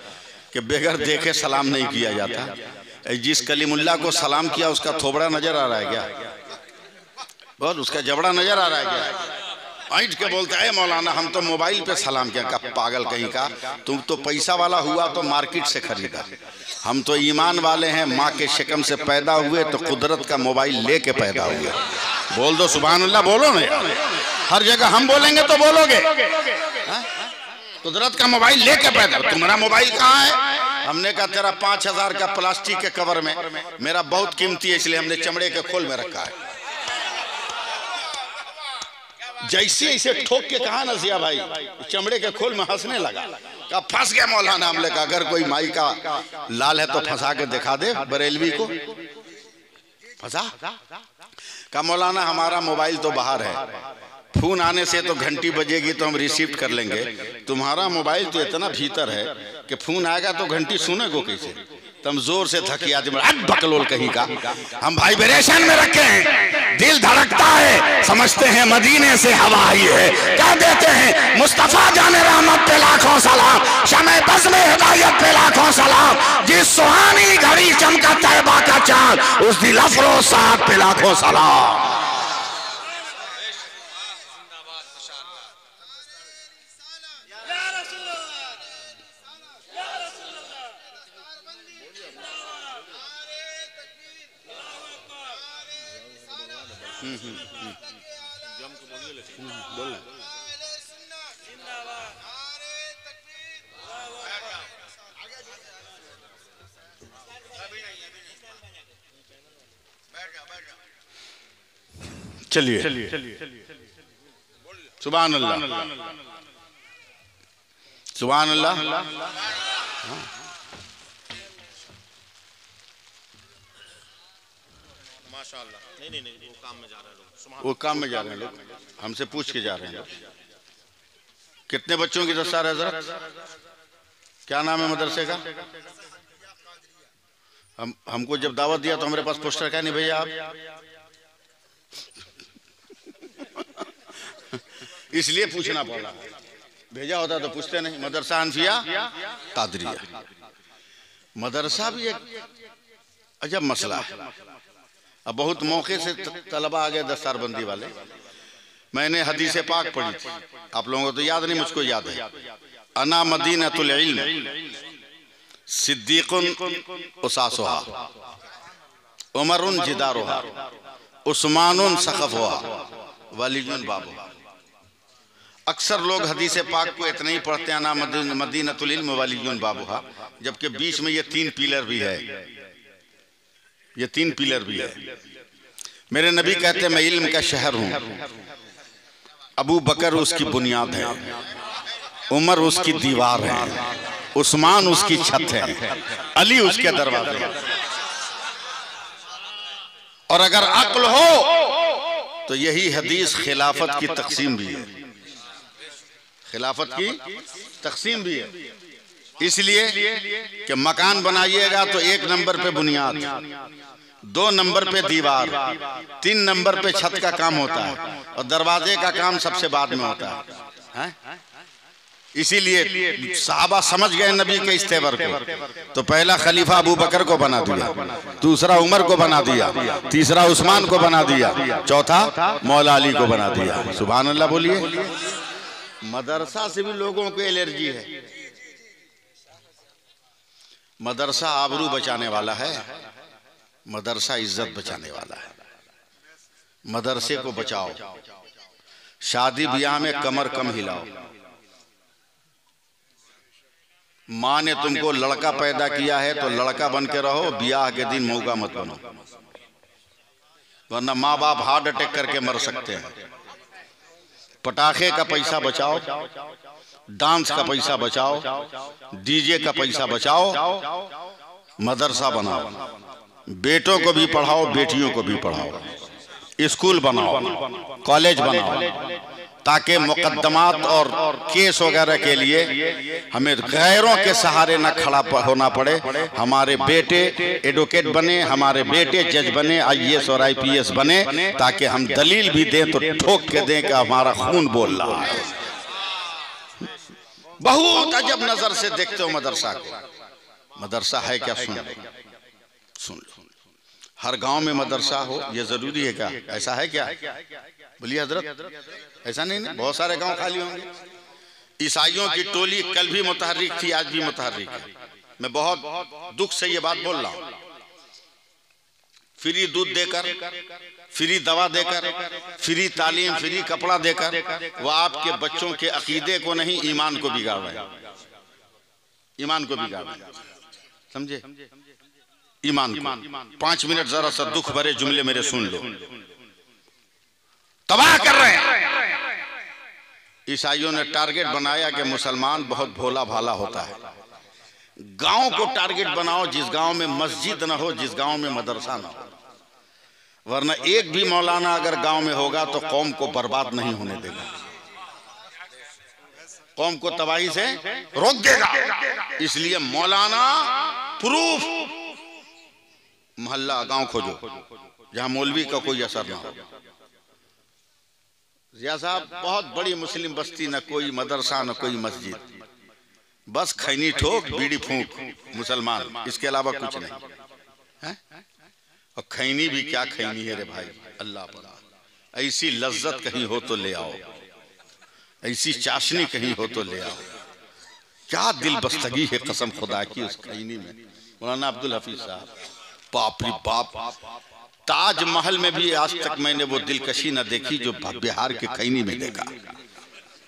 कि बगैर देखे सलाम नहीं किया जाता। जिस कलीमुल्लाह को सलाम किया उसका थोबड़ा नजर आ रहा है क्या? बहुत उसका जबड़ा नजर आ रहा है क्या? ऐठ के बोलता है मौलाना हम तो मोबाइल पे सलाम किया। का पागल कहीं का, तुम तो पैसा वाला हुआ तो मार्केट से खरीदा, हम तो ईमान वाले हैं, माँ के शिकम से पैदा हुए तो कुदरत का मोबाइल लेके पैदा हुए। बोल दो सुभान अल्लाह, बोलो ना। हर जगह हम बोलेंगे तो बोलोगे। कुदरत का मोबाइल लेके पैदा। तुम्हारा मोबाइल कहाँ है? हमने कहा तेरा 5000 का प्लास्टिक के कवर में, मेरा बहुत कीमती है इसलिए हमने चमड़े के खोल में रखा है। जैसे ऐसे ठोक के कहा ना जिया भाई, चमड़े के खोल में हंसने लगा। कहा फंस गया मौलाना। हमने कहा अगर कोई माई का लाल है तो फंसा के दिखा दे, बरेलवी को फंसा। कहा मौलाना हमारा मोबाइल तो बाहर है, फोन आने से तो घंटी बजेगी तो हम रिसीव कर लेंगे, तुम्हारा मोबाइल तो इतना भीतर है कि फोन आएगा तो घंटी सुनेगो कैसे? तुम जोर से थकिया बकलोल कहीं का। हम वाइब्रेशन में रखे हैं, दिल धड़कता है, समझते हैं मदीने से हवा आई है। क्या देते हैं मुस्तफा जाने रहमत पे लाखों सलाम, शमे बज़्म हिदायत पे लाखों सलाम। जिस सुहानी घड़ी चमका तैबा का चांद, उस दिल अफरोज साहब पे लाखों सलाम। चलिए सुभान अल्लाह, सुभान अल्लाह। माशाअल्लाह। नहीं वो काम में जा रहे हैं लोग, वो काम में जा रहे हैं लोग, हमसे पूछ के जा रहे हैं। कितने बच्चों की दस्तार है हज़रत? क्या नाम है मदरसे का? हमको जब दावत दिया तो हमारे पास पोस्टर क्या नहीं भैया आप, इसलिए पूछना पड़ा। भेजा होता तो पूछते नहीं। मदरसा हनफिया कादरिया, मदरसा भी एक अजब मसला है। अब बहुत मौके से तलबा आ गए दस्तारबंदी वाले। मैंने हदीस पाक पढ़ी थी, आप लोगों को तो याद नहीं, मुझको याद है। अना मदीनतुल इल्म सिद्दीकुन उसासुहा उमरुन जिदारुहा उस्मानुन सक़फ़ुहा वलीयुन बाबुहा। अक्सर लोग हदीस पाक को इतना ही पढ़ते हैं, अना मदीनतुल इल्म वलीयुन बाबुहा, जबकि बीच में ये 3 पिलर भी है, ये 3 पिलर भी है। मेरे नबी कहते हैं मैं इल्म का शहर हूँ, अबू बकर उसकी बुनियाद है, उमर उसकी दीवार है, उस्मान उसकी छत है, अली उसके दरवाजे हैं। और अगर अक्ल हो तो यही हदीस खिलाफत की तकसीम भी है, खिलाफत की तकसीम भी है। इसलिए कि मकान बनाइएगा तो 1 नंबर पे बुनियाद, 2 नंबर पे दीवार, 3 नंबर पे छत का काम होता है, और दरवाजे का काम सबसे बाद में होता है। इसीलिए साहबा समझ गए नबी के इस तेवर को, तो पहला खलीफा अबू बकर को बना दिया, दूसरा उमर को बना दिया, तीसरा उस्मान को बना दिया, चौथा मौला अली को बना दिया। सुभान अल्लाह बोलिए। मदरसा से भी लोगों को एलर्जी है। मदरसा आबरू बचाने वाला है, मदरसा इज्जत बचाने वाला है, मदरसे को बचाओ। शादी ब्याह में कमर कम हिलाओ। माँ ने तुमको लड़का पैदा किया है तो लड़का बन के रहो, ब्याह के दिन मौका मत बनो, वरना माँ बाप हार्ट अटैक करके मर सकते हैं। पटाखे का पैसा बचाओ, डांस का पैसा बचाओ, डीजे का पैसा बचाओ, मदरसा बनाओ, बेटों को भी पढ़ाओ, बेटियों को भी पढ़ाओ, स्कूल बनाओ, कॉलेज बनाओ, ताकि मुकदमात और केस वगैरह के लिए हमें गैरों के सहारे न खड़ा होना पड़े। हमारे बेटे एडवोकेट बने, हमारे बेटे जज बने, IAS और IPS बने, ताकि हम दलील भी दें तो ठोक के दें कि हमारा खून बोल रहा है। बहुत अजब नजर से देखते हो मदरसा को। मदरसा है क्या? सुन लो। हर गांव में मदरसा हो ये जरूरी है क्या? ऐसा है क्या? बोलिए हजरत, ऐसा नहीं ना। बहुत सारे गांव खाली होंगे। ईसाइयों की टोली कल भी मुतहर्रिक थी, आज भी मुतहर्रिक है। मैं बहुत दुख से ये बात बोल रहा हूं। फ्री दूध देकर, फ्री दवा देकर, फ्री तालीम, फ्री कपड़ा देकर वो आपके बच्चों के अकीदे को नहीं, ईमान को बिगाड़ रहे हैं। ईमान को बिगाड़ रहे हैं, समझे? ईमान को। 5 मिनट जरा सा दुख भरे जुमले मेरे सुन लो। तबाह कर रहे हैं। ईसाइयों ने टारगेट बनाया कि मुसलमान बहुत भोला भाला होता है। गांव को टारगेट बनाओ जिस गांव में मस्जिद ना हो, जिस गांव में मदरसा ना हो, वरना एक भी मौलाना अगर गांव में होगा तो कौम को बर्बाद नहीं होने देगा, कौम को तबाही से रोक देगा। इसलिए मौलाना प्रूफ मोहल्ला गांव खोजो जहां मौलवी का कोई असर ना हो। जिया साहब, बहुत बड़ी मुस्लिम बस्ती, न कोई मदरसा न कोई मस्जिद, बस खैनी ठोक बीड़ी फूंक मुसलमान, इसके अलावा कुछ नहीं है। और खैनी भी क्या खैनी है रे भाई, अल्लाह पर। ऐसी लज्जत कहीं हो तो ले आओ, ऐसी चाशनी कहीं हो तो ले आओ। क्या दिल बस्तगी है कसम खुदा की उस खैनी में। मौलाना अब्दुल हफीज साहब, बाप रे बाप, ताजमहल में भी आज तक मैंने वो दिलकशी न देखी जो बिहार के खैनी में देखा।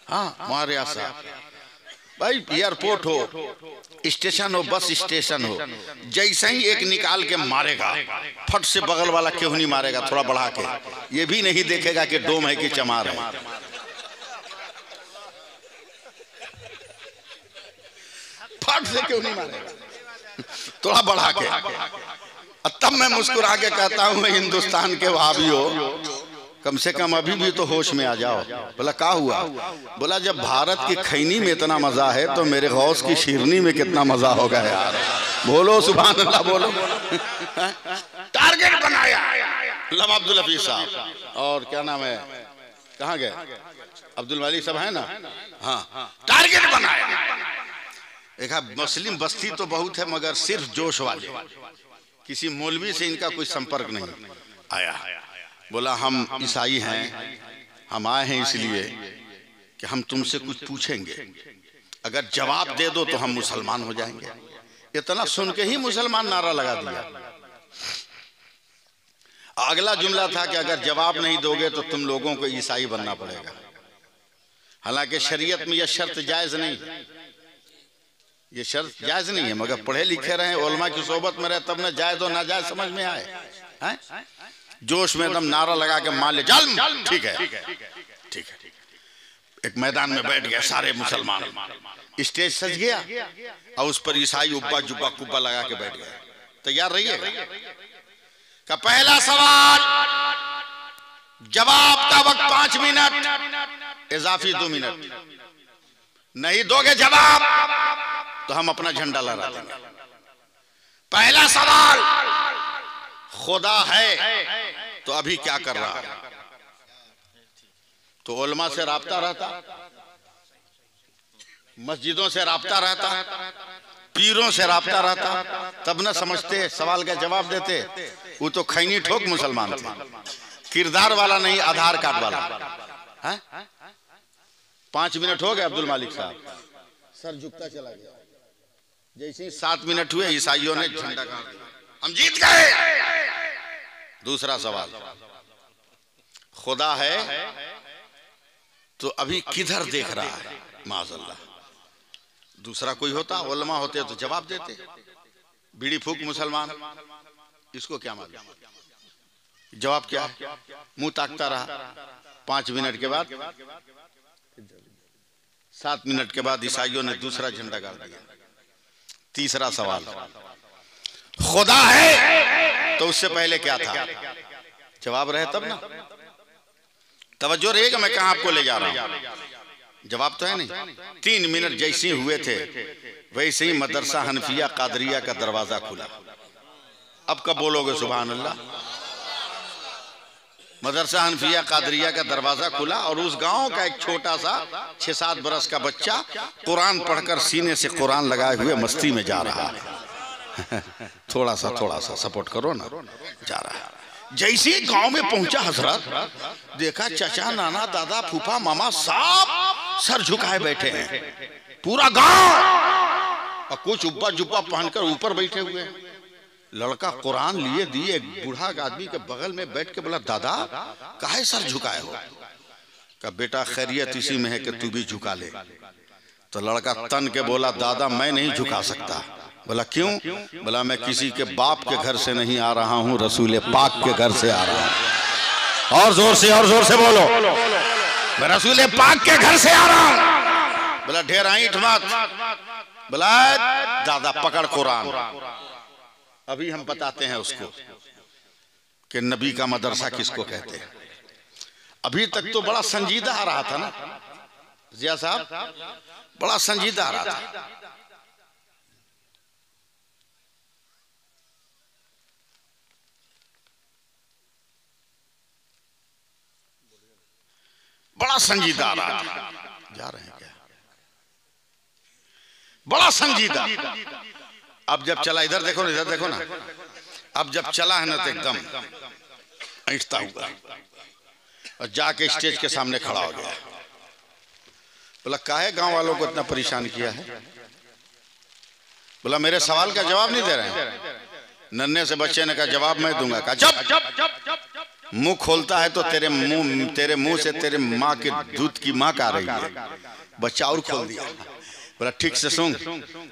हाँ, हमारे यहाँ साहब भाई, एयरपोर्ट हो, स्टेशन हो, बस स्टेशन हो, जैसे ही एक निकाल के मारेगा, फट से बगल वाला क्यों नहीं मारेगा थोड़ा बढ़ा के, ये भी नहीं देखेगा कि डोम है कि चमार है। फट से क्यों नहीं मारेगा, थोड़ा बढ़ा के। तब मैं मुस्कुरा के कहता हूं, हिंदुस्तान के वहाबियों, कम से कम अभी भी तो होश में आ जाओ। बोला क्या हुआ? बोला जब भारत की खैनी में इतना मजा है तो मेरे गौस की शिरनी में कितना मजा होगा यार। बोलो सुभान अल्लाह, बोलो। टारगेट बनाया लव अब्दुल हफीज साहब, और क्या नाम है, कहाँ गए, अब्दुल वाली साहब है ना। हाँ, टारगेट बनाया। देखा, मुस्लिम बस्ती तो बहुत है मगर सिर्फ जोश वाले, किसी मौलवी से इनका कोई संपर्क नहीं। आया, बोला हम ईसाई हैं, हम आए हैं इसलिए कि हम तुमसे कुछ पूछेंगे, अगर जवाब दे दो तो हम मुसलमान हो जाएंगे। इतना सुन के ही मुसलमान नारा लगा दिया। अगला जुमला था कि अगर जवाब नहीं दोगे तो तुम लोगों को ईसाई बनना पड़ेगा। हालांकि शरीयत में यह शर्त जायज नहीं, ये शर्त जायज नहीं है, मगर पढ़े लिखे रहे, उलमा की सोबत में रहे, तब ना जायज और नाजायज समझ में आए। हैं? जोश में एकदम नारा लगा के मान ले, जल्म, ठीक है, ठीक है। एक मैदान में बैठ गए सारे मुसलमान, स्टेज सज गया और उस पर ईसाई उब्बा जुब्बा कुब्बा लगा के बैठ गए। तैयार रहिए का पहला सवाल, जवाब का वक्त 5 मिनट, इजाफी 2 मिनट। नहीं दोगे जवाब तो हम अपना झंडा लहरा देंगे। पहला सवाल, खुदा है तो अभी क्या कर रहा है? तो उलमा से राब्ता रहता, मस्जिदों से राब्ता रहता, पीरों से राब्ता रहता, तब न समझते, सवाल का जवाब देते। वो तो खैनी ठोक मुसलमान थे, किरदार वाला नहीं, आधार कार्ड वाला। 5 मिनट हो गए अब्दुल मालिक साहब, सर झुकता चला गया। जैसे ही 7 मिनट हुए ईसाइयों ने झंडा गाड़ दिया, हम जीत गए। दूसरा सवाल, खुदा है तो अभी किधर देख रहा है? माज़अल्लाह, दूसरा कोई होता, उलमा होते तो जवाब देते। बीड़ी फूक मुसलमान, इसको क्या मालूम? जवाब क्या है? मुंह ताकता रहा। 5 मिनट के बाद, 7 मिनट के बाद ईसाइयों ने दूसरा झंडा गाड़ दिया। तीसरा सवाल, खुदा है तो उससे पहले क्या था? जवाब रहे तब ना। तवज्जो रहेगा मैं कहां आपको ले जा रहा हूं। जवाब तो है नहीं। 3 मिनट जैसे हुए थे वैसे ही मदरसा हनफिया कादरिया का दरवाजा खुला। अब कब बोलोगे सुभान अल्लाह? मदरसा हनफिया कादरिया का दरवाजा खुला और उस गांव का एक छोटा सा 6-7 बरस का बच्चा कुरान पढ़कर सीने से कुरान लगाए हुए मस्ती में जा रहा है। थोड़ा सा सपोर्ट करो ना। जा रहा है। जैसे ही गांव में पहुंचा हजरत, देखा चाचा नाना दादा फूफा मामा सब सर झुकाए बैठे हैं, पूरा गांव, और कुछ उब्बा जुब्बा पहनकर ऊपर बैठे हुए हैं। लड़का कुरान लिए दिए, एक बूढ़ा आदमी के बगल में बैठ के बोला, दादा काहे सर झुकाए हो? का बेटा खैरियत इसी में है कि तू भी झुका ले। तो लड़का तन के बोला, दादा मैं नहीं झुका सकता। बोला क्यों? बोला मैं किसी के बाप के घर से नहीं आ रहा हूँ, रसूल पाक के घर से आ रहा हूँ। और जोर से बोलो, मैं रसूल पाक के घर से आ रहा हूँ। बोला ढेर ईंट मत। बोला दादा पकड़ कुरान। अभी हम बताते हैं उसको कि नबी का मदरसा किसको कहते हैं। अभी तक तो बड़ा संजीदा आ रहा था ना जिया साहब, बड़ा संजीदा आ रहा था। बड़ा संजीदा आ रहा था। जा रहे हैं क्या? बड़ा संजीदा। अब जब चला, इधर देखो ना, इधर देखो ना, अब जब चला है ना तो एकदम ऐठता हुआ और जाके स्टेज के सामने खड़ा हो गया। बोला काहे गांव वालों को इतना परेशान किया है? बोला मेरे सवाल का जवाब नहीं दे रहे हैं। नन्हे से बच्चे ने कहा जवाब मैं दूंगा। कहा जब मुंह खोलता है तो तेरे मुंह से तेरे माँ के दूध की माँ आ रही है। बच्चा और खोल दिया। बोला ठीक से सुन,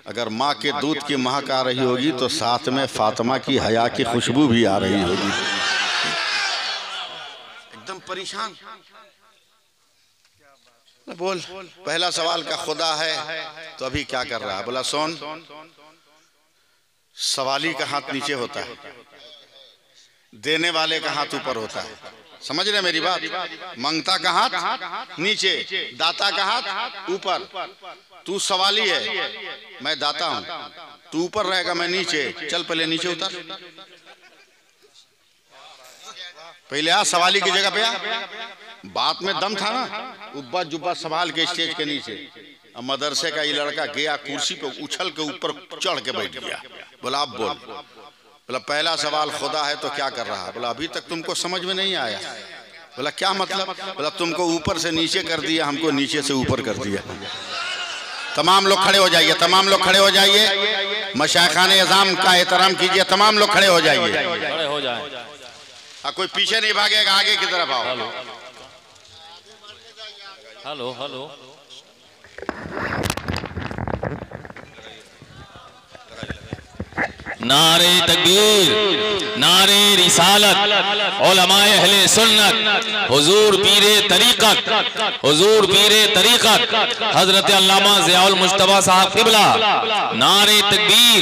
अगर माँ के दूध की महक आ रही होगी तो साथ में फातिमा की हया की खुशबू भी आ रही होगी। एकदम परेशान। बोल पहला सवाल का खुदा है तो अभी क्या कर रहा है? बोला सुन, सवाली का हाथ नीचे होता है, देने वाले का हाथ ऊपर होता है। समझ रहे मेरी बात? मंगता का हाथ नीचे, दाता का हाथ ऊपर। तू सवाली है, मैं दाता हूं। तू ऊपर रहेगा, मैं नीचे। चल पहले नीचे उतर, पहले आ सवाली की जगह पे आ। बात में दम था ना। उब्बा जुब्बा संभाल के स्टेज के नीचे। अब मदरसे का ये लड़का गया कुर्सी पे उछल के ऊपर चढ़ के बैठ गया। बोला अब बोल। बोला पहला सवाल खुदा है तो क्या कर रहा है? बोला अभी तक तुमको समझ में नहीं आया। बोला क्या मतलब? बोला तुमको ऊपर से नीचे कर दिया, हमको नीचे से ऊपर कर दिया। तमाम लोग खड़े हो जाइए, तमाम लोग खड़े हो जाइए। मशाइखाने इज़ाम का एहतराम कीजिए। तमाम लोग खड़े हो जाइए। कोई पीछे नहीं भागेगा, आगे की तरफ आओ। Hello hello. नारे तकबीर, नारे रिसालत, उलमाए अहले सुन्नत, हुजूर पीरे तरीक़त, हुजूर पीरे तरीक़त हजरत अल्लामा ज़ियाउल मुज्तबा साहब क़िबला। नारे तकबीर,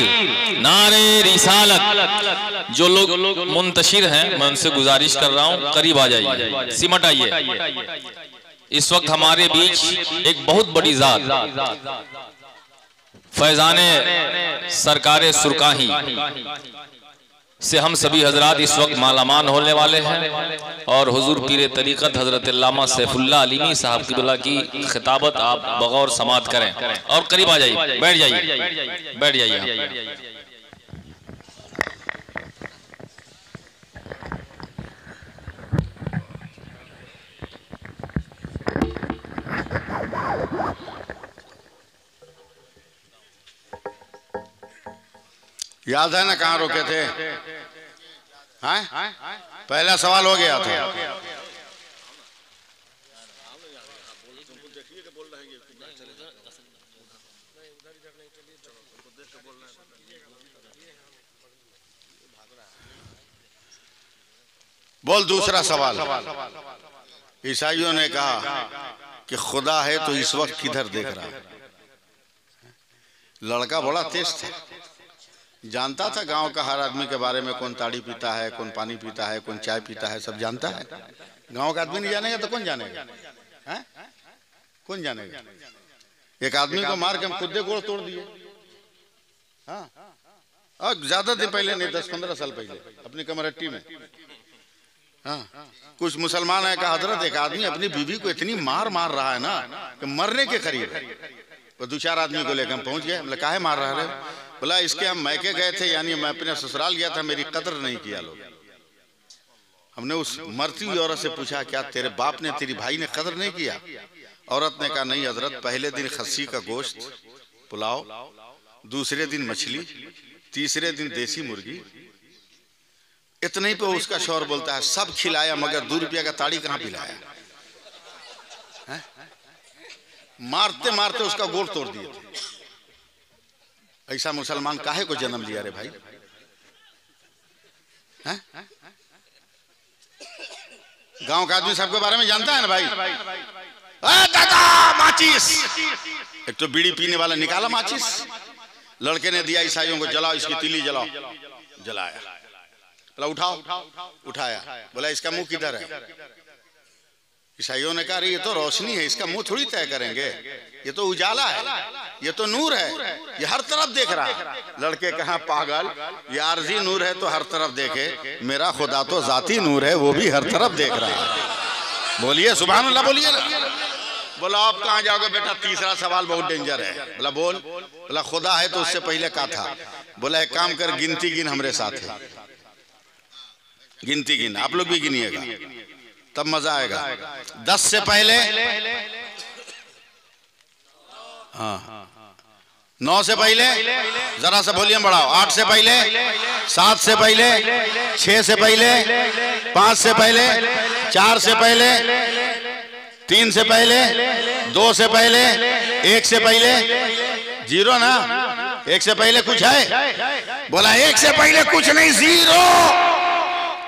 नारे रिसालत। जो लोग मुंतशिर हैं मैं उनसे गुजारिश कर रहा हूँ करीब आ जाइए, सिमट आइए। इस वक्त हमारे बीच एक बहुत बड़ी जात फैजाने सरकारे सुरकाही से हम सभी हजरात इस वक्त मालामाल होने वाले हैं और हुजूर पीरे तरीक़त हजरत अल्लामा सैफुल्लाह अलीमी साहब क़िबला की खिताबत आप बगौर समात करें और करीब आ जाइए, बैठ जाइए, बैठ जाइए। याद है ना कहाँ रोके थे? हैं? पहला सवाल हो गया था। बोल दूसरा सवाल। ईसाइयों ने कहा कि खुदा है तो इस वक्त किधर देख रहा है। लड़का बड़ा तेज था, जानता था गांव का हर आदमी के बारे में, कौन ताड़ी पीता है, कौन पानी पीता है, कौन चाय पीता है, सब जानता है। गांव का आदमी नहीं जानेगा तो कौन जानेगा? हैं? कौन जानेगा? एक आदमी को मार के हम खुद गोड़ तोड़ दिए। हाँ, और ज्यादा दिन पहले नहीं, 10-15 साल पहले अपनी कमरट्टी में। हाँ, कुछ मुसलमान है, कहा हजरत एक आदमी अपनी बीवी को इतनी मार रहा है ना कि मरने के करीब है। वो 2-4 आदमी को लेकर हम पहुंच गए। मतलब काहे मार रहा है? बोला इसके हम मैके गए थे, यानी मैं अपने ससुराल गया था, मेरी कदर नहीं किया लोग। हमने उस मरती हुई औरत से पूछा क्या तेरे बाप ने, तेरी भाई ने कदर नहीं किया? औरत ने कहा नहीं हजरत, पहले दिन खस्सी का गोश्त पुलाव, दूसरे दिन मछली, तीसरे दिन देसी मुर्गी। इतने ही पे उसका शौहर बोलता है सब खिलाया मगर 2 रुपया का ताड़ी कहाँ पिलाया? मारते मारते उसका गोड़ तोड़ दिए थे। ऐसा मुसलमान काहे को जन्म लिया रे भाई? गांव का आदमी सबके बारे में जानता है ना भाई। दादा माचिस, एक तो बीड़ी पीने वाला निकाला माचिस, लड़के ने दिया ईसाइयों को, जलाओ इसकी तीली जलाओ। जलाया, बोला उठाओ, उठाया। बोला इसका मुंह किधर है? ईसाइयों ने कहा ये तो रोशनी है, इसका मुंह थोड़ी तय करेंगे, ये तो उजाला है, ये तो नूर है, ये हर तरफ देख रहा है। लड़के कहा पागल, ये आरजी नूर है तो हर तरफ देखे, मेरा खुदा तो जाती नूर है, वो भी हर तरफ देख रहा है। बोलिए सुभान अल्लाह, बोलिए ना। बोला आप कहाँ जाओगे बेटा? तीसरा सवाल बहुत डेंजर है। बोला बोल। बोला खुदा है तो उससे पहले क्या था? बोला एक काम कर, गिनती गिन हमरे साथ है, गिनती गिन, आप लोग भी गिनिएगा तब मजा आएगा। 10 से पहले, हाँ 9 से पहले, जरा सा वॉल्यूम बढ़ाओ। 8 से पहले, 7 से पहले, 6 से पहले, 5 से पहले, 4 से पहले, 3 से पहले, 2 से पहले, 1 से पहले। 0 ना? 1 से पहले कुछ है? बोला 1 से पहले कुछ नहीं, 0।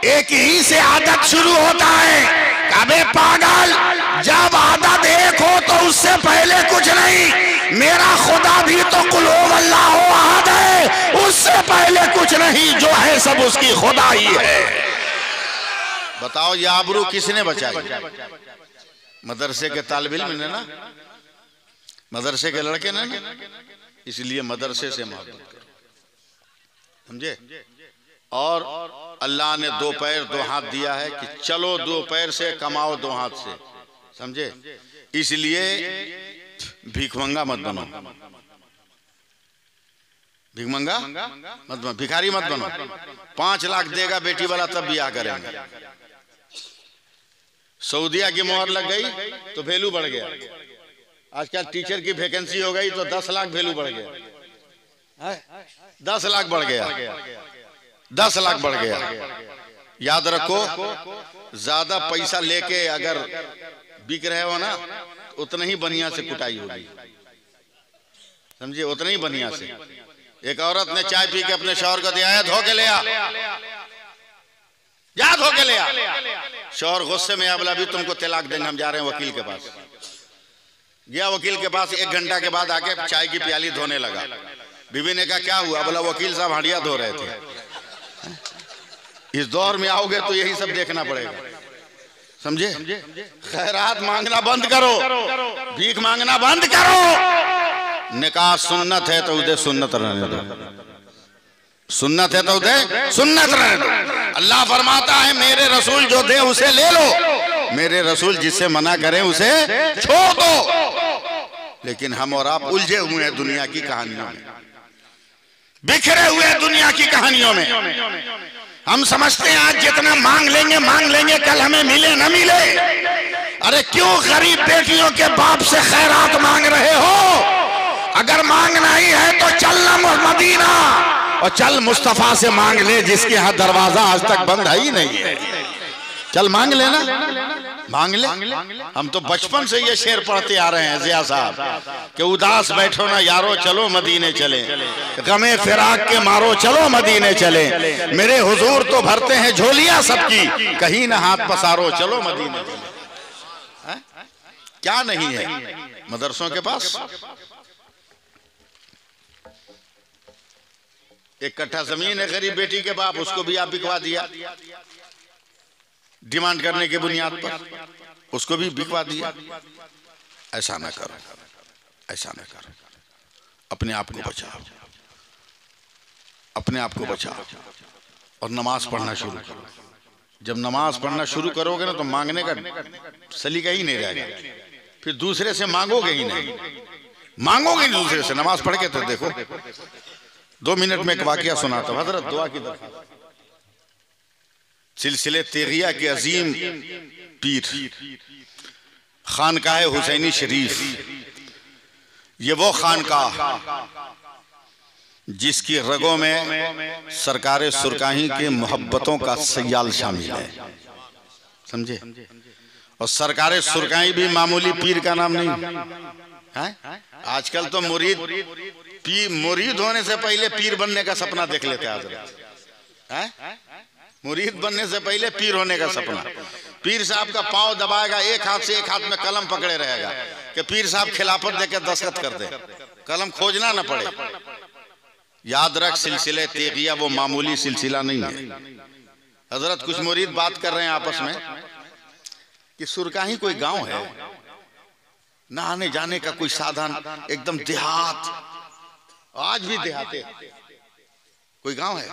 एक ही से आदत शुरू होता है। अबे पागल, जब आदत एक हो तो उससे पहले कुछ नहीं। मेरा खुदा भी तो कुल हुवल्लाहु अहद है, उससे पहले कुछ नहीं, जो है सब उसकी खुदा ही है। बताओ ये आबरू किसने बचाई? मदरसे के तालिब इल्म ने ना, मदरसे के लड़के ने ना। इसलिए मदरसे से मोहब्बत करो, समझे? और अल्लाह ने 2 पैर 2 हाथ दिया है कि चलो 2 पैर से, कमाओ 2 हाथ से, समझे? इसलिए भीखमंगा मत बनो, भीखमंगा मत बनो, भिखारी मत बनो। 5 लाख देगा बेटी वाला तब ब्याह करेंगे। सऊदिया की मोहर लग गई तो वैल्यू बढ़ गया। आजकल टीचर की वैकेंसी हो गई तो 10 लाख वैल्यू बढ़ गया, 10 लाख बढ़ गया, 10 लाख बढ़ गया। याद रखो, ज्यादा पैसा लेके अगर बिक रहे हो ना, उतना ही बढ़िया से कुटाई होगी, समझिए? उतना ही बढ़िया से। एक औरत ने चाय पी के अपने शौहर को दिया, धो के ले आ, जा धो के ले आ। शौहर गुस्से में बोला अभी तुमको तलाक देंगे, हम जा रहे हैं वकील के पास। गया वकील के पास, 1 घंटा के बाद आके चाय की प्याली धोने लगा। बीवी ने कहा क्या हुआ? बोला वकील साहब हंडिया धो रहे थे। इस दौर में आओगे तो यही सब देखना पड़ेगा, समझे? खैरात मांगना बंद करो, भीख मांगना बंद करो। निकाह सुन्नत है तो उधर सुन्नत रहने दो, सुन्नत है तो उधर सुन्नत रहने दो। अल्लाह फरमाता है मेरे रसूल जो दे उसे ले लो, मेरे रसूल जिससे मना करें उसे छोड़ दो। लेकिन हम और आप उलझे हुए हैं दुनिया की कहानियों में, बिखरे हुए दुनिया की कहानियों में। हम समझते हैं आज जितना मांग लेंगे, कल हमें मिले न मिले। अरे क्यों गरीब बेटियों के बाप से खैरात मांग रहे हो? अगर मांगना ही है तो चलना मदीना और चल मुस्तफा से मांग ले, जिसके यहाँ दरवाजा आज तक बंद ही नहीं है। चल मांग लेना, मांग ले। हम तो बचपन से ये शेर पढ़ते आ रहे हैं जिया साहब कि उदास बैठो ना यारो चलो मदीने चले, गमे फिराक के मारो चलो मदीने चले, मेरे हुजूर तो भरते हैं झोलियां सबकी, कहीं ना हाथ पसारो चलो मदीने चले। क्या नहीं है मदरसों के पास? एक कट्ठा जमीन है गरीब बेटी के बाप, उसको भी आप बिकवा दिया डिमांड करने की बुनियाद पर, उसको भी बिकवा दिया। ऐसा ना करो, ऐसा ना करो। अपने आप को बचाओ, अपने आप को बचाओ और नमाज पढ़ना शुरू करो। जब नमाज पढ़ना शुरू करोगे ना तो मांगने का सलीका ही नहीं रहेगा, फिर दूसरे से मांगोगे ही नहीं, मांगोगे नहीं दूसरे से। नमाज पढ़ के तो देखो, 2 मिनट में एक वाकया सुनाता हूं। हजरत दुआ की दरख्वास्त, सिलसिले तेगिया के अजीम पीर खानकाह हुसैनी शरीफ, ये वो खानकाह जिसकी रगों में सरकारे सुरकाही के मोहब्बतों का सयाल शामिल है, समझे। और सरकारे सुरकाही भी मामूली पीर का नाम नहीं है। आजकल तो मुरीद होने से पहले पीर बनने का सपना देख लेते हैं। मुरीद बनने से पहले पीर होने का सपना। पीर साहब का पांव दबाएगा, एक हाथ से एक हाथ में कलम पकड़े रहेगा कि पीर साहब खिलाफत देकर दस्तखत कर दे, कलम खोजना ना पड़े। याद रख, सिलसिले तेगिया वो मामूली सिलसिला नहीं है। हजरत कुछ मुरीद बात कर रहे हैं आपस में कि सुरकाही कोई गांव है, ना आने जाने का कोई साधन, एकदम देहात, आज भी देहाते कोई गांव है।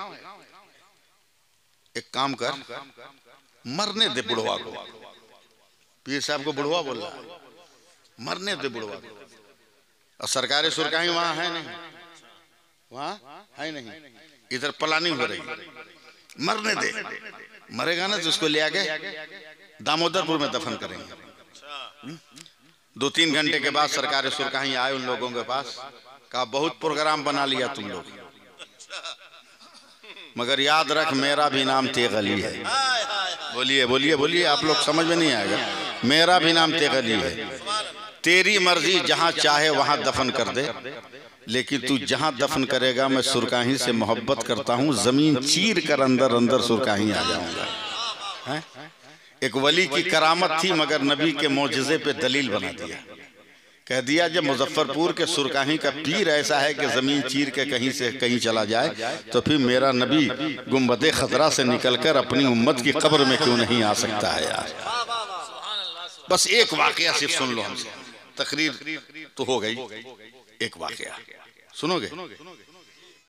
एक काम कर, मरने दे बुढ़वा को। पीर साहब को बुढ़वा बोल रहा है, मरने दे बुढ़वा को। और सरकारें सुरकाही वहां है नहीं, वहां है नहीं, इधर प्लानिंग हो रही, मरने दे। मरेगा ना तो उसको ले आके दामोदरपुर में दफन करेंगे। 2-3 घंटे के बाद सरकारें सुरकाही आए उन लोगों के पास, कहा बहुत प्रोग्राम बना लिया तुम लोग, मगर याद रख मेरा भी नाम तेग अली है। बोलिए बोलिए बोलिए, आप लोग समझ में नहीं आएगा। मेरा भी नाम तेग अली है। तेरी मर्जी, जहां चाहे वहां दफन कर दे, लेकिन तू जहां दफन करेगा मैं सुरकाही से मोहब्बत करता हूं, जमीन चीर कर अंदर अंदर सुरकाही आ जाऊंगा। एक वली की करामत थी, मगर नबी के मौजज़े पे दलील बना दिया। कह दिया जब मुजफ्फरपुर के सुरकाही का पीर ऐसा है कि जमीन चीर के कहीं से कहीं चला जाए, तो फिर मेरा नबी गुंबदे खतरा से निकलकर अपनी उम्मत की कब्र में क्यों नहीं आ सकता है यार। बस एक वाकया सिर्फ सुन लो हमसे, तकरीर तो हो गई। एक वाकया सुनोगे?